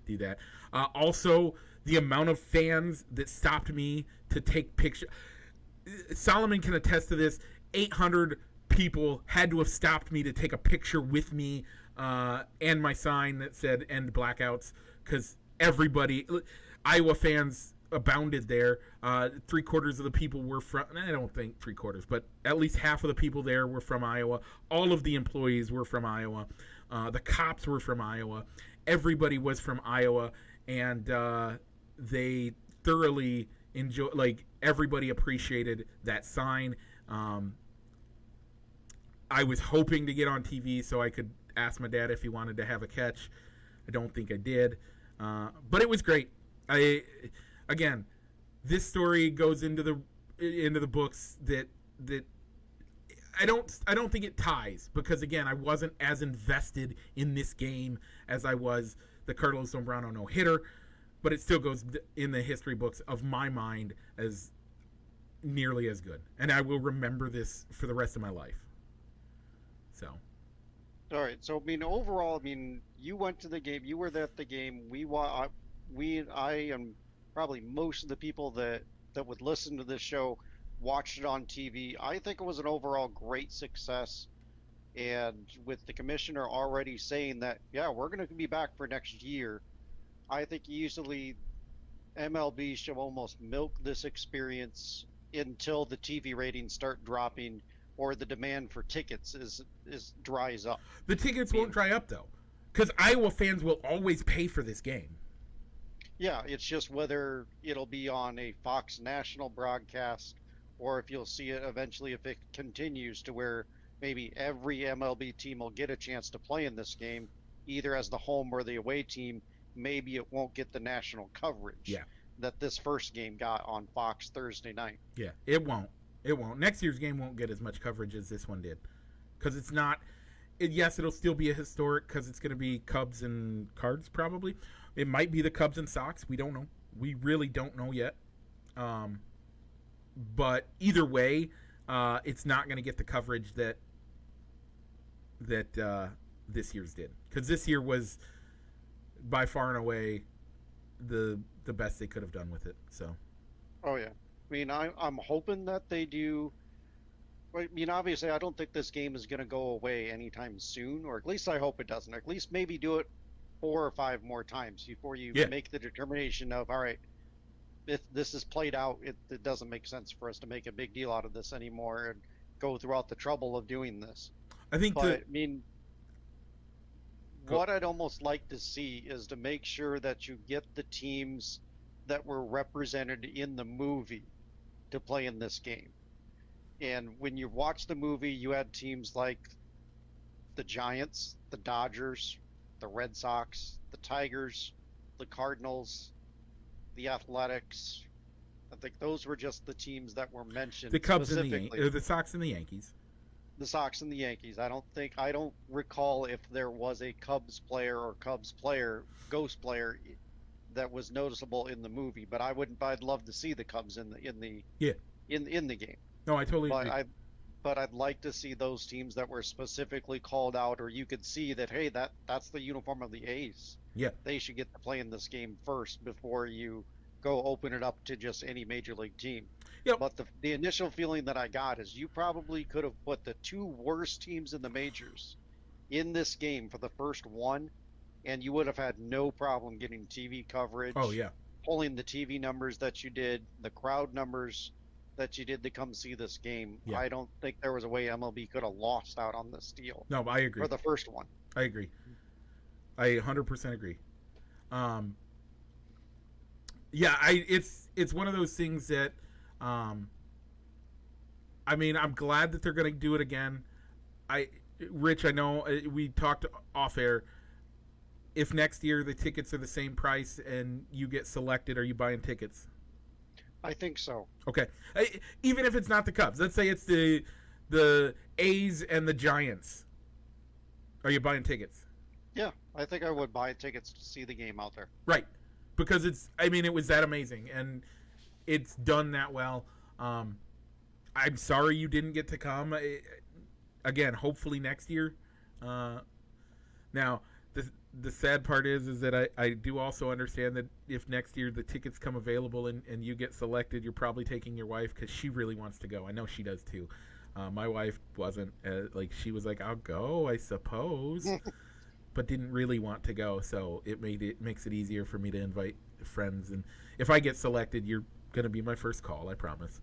do that. Also, the amount of fans that stopped me to take pictures. Solomon can attest to this. 800 people had to have stopped me to take a picture with me and my sign that said "End Blackouts" because everybody, Iowa fans abounded there. 3/4 of the people were from, I don't think 3/4, but at least half of the people there were from Iowa. All of the employees were from Iowa. The cops were from Iowa. Everybody was from Iowa, and they thoroughly enjoyed, everybody appreciated that sign. I was hoping to get on TV so I could ask my dad if he wanted to have a catch. I don't think I did, but it was great. Again, this story goes into the books that I don't think it ties, because again, I wasn't as invested in this game as I was the Carlos Zambrano no-hitter, but it still goes in the history books of my mind as nearly as good, and I will remember this for the rest of my life. So, all right. So overall, you went to the game. You were at the game. I and probably most of the people that would listen to this show watched it on TV. I think it was an overall great success, and with the commissioner already saying that, yeah, we're going to be back for next year, I think easily MLB should almost milk this experience until the TV ratings start dropping or the demand for tickets is dries up. The tickets won't dry up though, because Iowa fans will always pay for this game. Yeah, it's just whether it'll be on a Fox national broadcast or if you'll see it eventually, if it continues to where maybe every MLB team will get a chance to play in this game, either as the home or the away team. Maybe it won't get the national coverage that this first game got on Fox Thursday night. Yeah, it won't. It won't. Next year's game won't get as much coverage as this one did, because it's not. Yes, it'll still be a historic because it's going to be Cubs and Cards probably. It might be the Cubs and Sox. We don't know. We really don't know yet. But either way, it's not going to get the coverage that this year's did, because this year was by far and away the best they could have done with it. So. Oh yeah. I'm hoping that they do. Obviously, I don't think this game is going to go away anytime soon, or at least I hope it doesn't. At least maybe do it 4 or 5 more times before you make the determination of, all right, if this is played out, it doesn't make sense for us to make a big deal out of this anymore and go throughout the trouble of doing this. I think, what I'd almost like to see is to make sure that you get the teams that were represented in the movie to play in this game. And when you watch the movie, you had teams like the Giants, the Dodgers, the Red Sox, the Tigers, the Cardinals, the Athletics. I think those were just the teams that were mentioned. The Cubs and the Sox and the Yankees. The Sox and the Yankees. I don't recall if there was a Cubs player or ghost player that was noticeable in the movie, but I'd love to see the Cubs in the game. No, I totally agree. But I'd like to see those teams that were specifically called out, or you could see that, hey, that's the uniform of the A's. Yeah. They should get to play in this game first before you go open it up to just any major league team. Yep. But the initial feeling that I got is you probably could have put the 2 worst teams in the majors in this game for the first one, and you would have had no problem getting TV coverage. Oh, yeah. Pulling the TV numbers that you did, the crowd numbers that you did to come see this game. Yeah. I don't think there was a way MLB could have lost out on this deal. No, I agree. For the first one. I agree. I 100% agree. It's one of those things that I'm glad that they're going to do it again. Rich, I know we talked off air. If next year the tickets are the same price and you get selected, are you buying tickets? I think so. Okay. Even if it's not the Cubs, let's say it's the A's and the Giants. Are you buying tickets? Yeah, I think I would buy tickets to see the game out there. Right. because it was that amazing, and it's done that well. I'm sorry you didn't get to come. Again, hopefully next year. Now, the sad part is that I do also understand that if next year the tickets come available and you get selected, you're probably taking your wife because she really wants to go. I know she does too. My wife wasn't. She was like, I'll go, I suppose, but didn't really want to go. So it makes it easier for me to invite friends. And if I get selected, you're going to be my first call, I promise.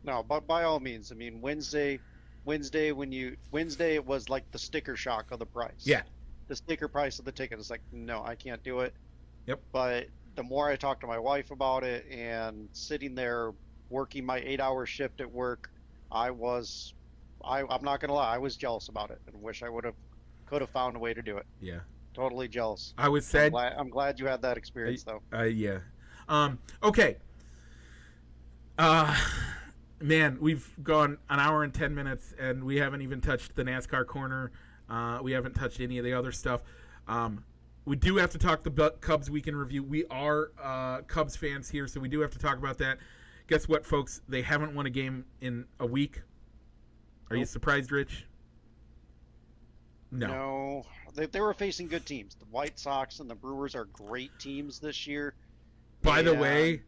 No, but by all means, I mean, Wednesday it was like the sticker shock of the price. Yeah. The sticker price of the ticket is like, no, I can't do it. Yep. But the more I talked to my wife about it and sitting there working my 8-hour shift at work, I'm not going to lie, I was jealous about it and wish I could have found a way to do it. Yeah. Totally jealous. I was sad. I'm glad you had that experience though. Yeah. Okay. Man, we've gone an hour and 10 minutes, and we haven't even touched the NASCAR corner. We haven't touched any of the other stuff. We do have to talk the Cubs weekend review. We are Cubs fans here, so we do have to talk about that. Guess what, folks? They haven't won a game in a week. Are you surprised, Rich? No. They were facing good teams. The White Sox and the Brewers are great teams this year. By the way,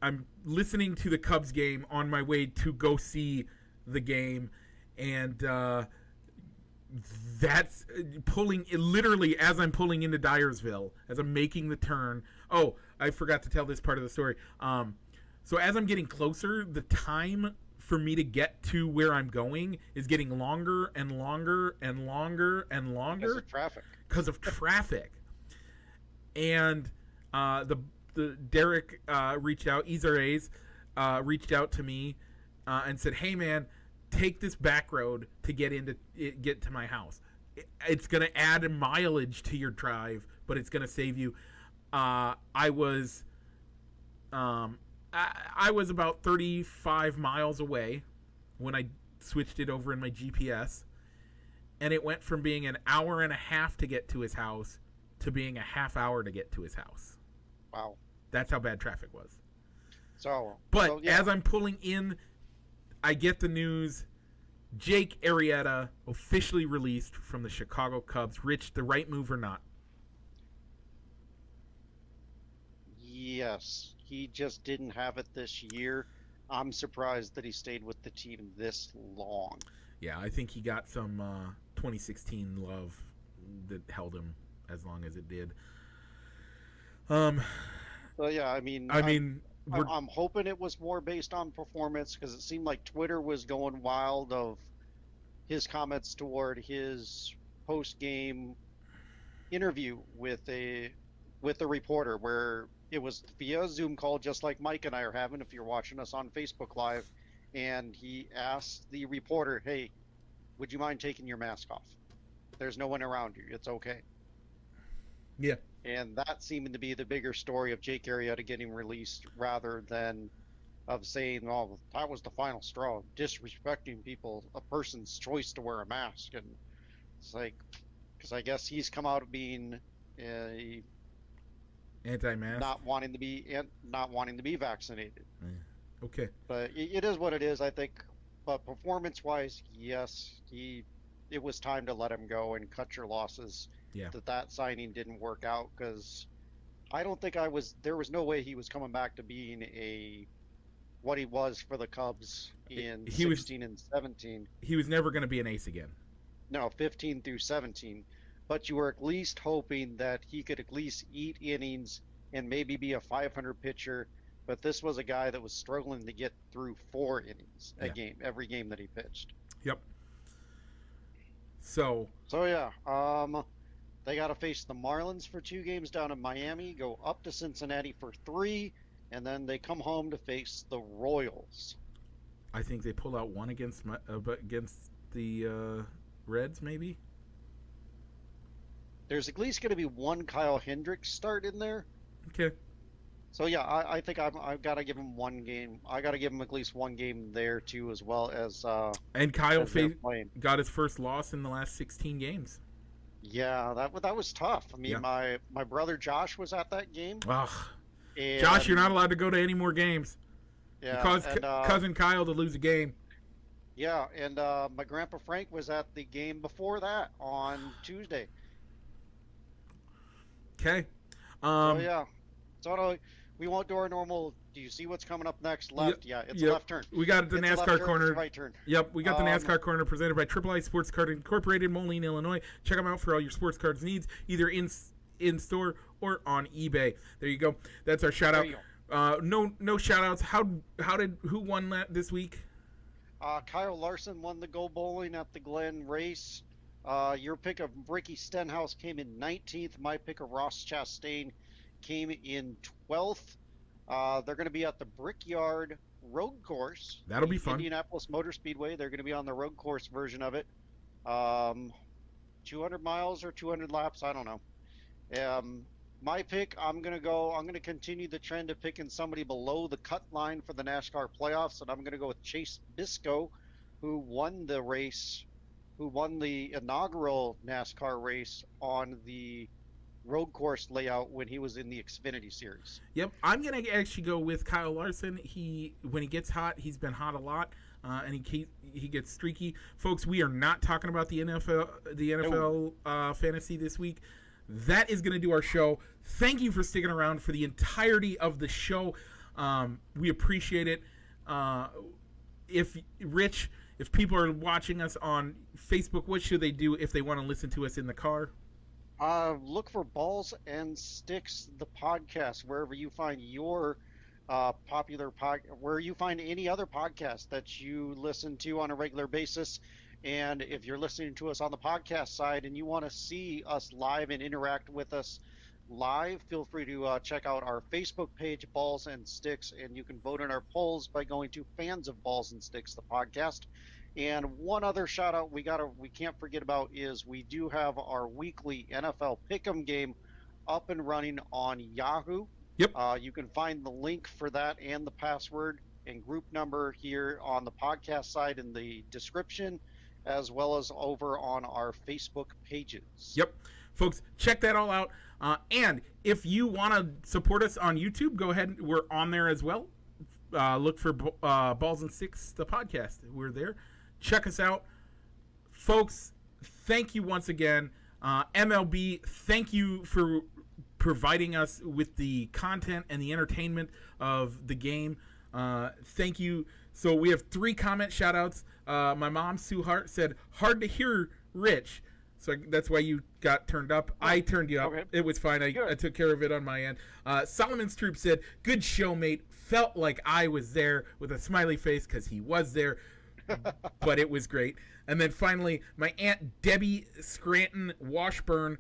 I'm listening to the Cubs game on my way to go see the game, and that's pulling literally as I'm pulling into Dyersville, as I'm making the turn. Oh, I forgot to tell this part of the story. So as I'm getting closer, the time for me to get to where I'm going is getting longer and longer and longer and longer because of traffic. And the Derek reached out, Izarez reached out to me and said, "Hey man, take this back road to get to my house. It's going to add mileage to your drive, but it's going to save you." I was about 35 miles away when I switched it over in my GPS, and it went from being an hour and a half to get to his house to being a half hour to get to his house. Wow. That's how bad traffic was. So, as I'm pulling in, I get the news: Jake Arrieta officially released from the Chicago Cubs. Rich, the right move or not? Yes. He just didn't have it this year. I'm surprised that he stayed with the team this long. Yeah, I think he got some 2016 love that held him as long as it did. Well, yeah, I'm hoping it was more based on performance, because it seemed like Twitter was going wild of his comments toward his post-game interview with a reporter, where it was via Zoom call, just like Mike and I are having if you're watching us on Facebook Live, and he asked the reporter, "Hey, would you mind taking your mask off? There's no one around you. It's okay." Yeah. And that seeming to be the bigger story of Jake Arrieta getting released, rather than of saying, "Oh, that was the final straw," disrespecting a person's choice to wear a mask. And it's like, because I guess he's come out of being a anti-mask, not wanting to be vaccinated. Yeah. Okay. But it is what it is, I think. But performance-wise, yes, it was time to let him go and cut your losses. Yeah. That signing didn't work out, because I don't think there was no way he was coming back to being what he was for the Cubs in 16 and 17. He was never going to be an ace again. No, 15 through 17. But you were at least hoping that he could at least eat innings and maybe be a 500 pitcher. But this was a guy that was struggling to get through 4 innings a game, every game that he pitched. Yep. So yeah, they got to face the Marlins for 2 games down in Miami, go up to Cincinnati for 3, and then they come home to face the Royals. I think they pull out one against the Reds, maybe. There's at least going to be one Kyle Hendricks start in there. Okay. So yeah, I think I've got to give him one game. I got to give him at least one game there too, as well as. And Kyle got his first loss in the last 16 games. Yeah, that was tough. I mean, Yeah. my brother Josh was at that game, Ugh. and Josh, you're not allowed to go to any more games. You yeah, caused and cousin Kyle to lose a game. yeah, and my grandpa Frank was at the game before that on Tuesday. Okay. So yeah, so we won't do our normal. Do you see what's coming up next? Left, yeah, it's a left turn. We got the It's a left NASCAR turn, corner. it's a right turn. Yep, we got the NASCAR corner presented by Triple I Sports Card Incorporated, Moline, Illinois. Check them out for all your sports cards needs, either in store or on eBay. There you go. That's our shout out. No shout outs. Who won that this week? Kyle Larson won the Go Bowling at the Glen race. Your pick of Ricky Stenhouse came in 19th. My pick of Ross Chastain came in 12th. They're going to be at the Brickyard Road Course. That'll be fun. Indianapolis Motor Speedway. They're going to be on the road course version of it. 200 miles or 200 laps, I don't know. My pick, I'm going to continue the trend of picking somebody below the cut line for the NASCAR playoffs, and I'm going to go with Chase Biscoe, who won the race, who won the inaugural NASCAR race on the road course layout when he was in the Xfinity Series. Yep, I'm going to actually go with Kyle Larson. When he gets hot, he's been hot a lot, and he gets streaky. Folks, we are not talking about the NFL fantasy this week. That is going to do our show. Thank you for sticking around for the entirety of the show. We appreciate it. If people are watching us on Facebook, what should they do if they want to listen to us in the car? Look for Balls and Sticks, the podcast, wherever you find your where you find any other podcast that you listen to on a regular basis. And if you're listening to us on the podcast side and you want to see us live and interact with us live, feel free to check out our Facebook page, Balls and Sticks, and you can vote in our polls by going to Fans of Balls and Sticks, the podcast. And one other shout out we can't forget about is we do have our weekly NFL Pick'em game up and running on Yahoo. Yep. You can find the link for that and the password and group number here on the podcast side in the description, as well as over on our Facebook pages. Yep. Folks, check that all out. And if you want to support us on YouTube, go ahead. We're on there as well. Look for Balls and Sticks, the podcast. We're there. Check us out. Folks, thank you once again. MLB, thank you for providing us with the content and the entertainment of the game. Thank you. So we have 3 comment shout-outs. My mom, Sue Hart, said, hard to hear, Rich. So that's why you got turned up. I turned you up. Okay. It was fine. I took care of it on my end. Solomon's Troop said, good show, mate. Felt like I was there, with a smiley face because he was there. But it was great. And then finally, my Aunt Debbie Scranton Washburn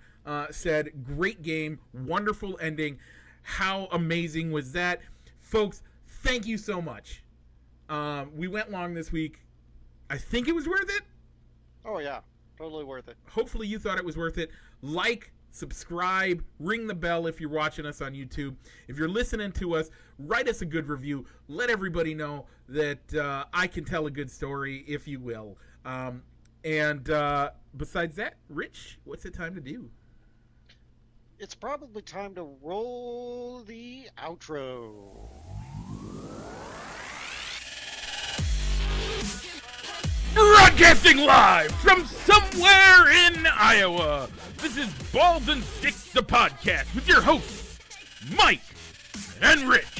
said, great game. Wonderful ending. How amazing was that? Folks, thank you so much. We went long this week. I think it was worth it. Oh, yeah. Totally worth it. Hopefully you thought it was worth it. Like, subscribe, ring the bell if you're watching us on YouTube. If you're listening to us, write us a good review. Let everybody know that I can tell a good story, if you will. And besides that, Rich, what's it time to do? It's probably time to roll the outro. Broadcasting live from somewhere in Iowa. This is Balls and Sticks, the podcast, with your hosts, Mike and Rich.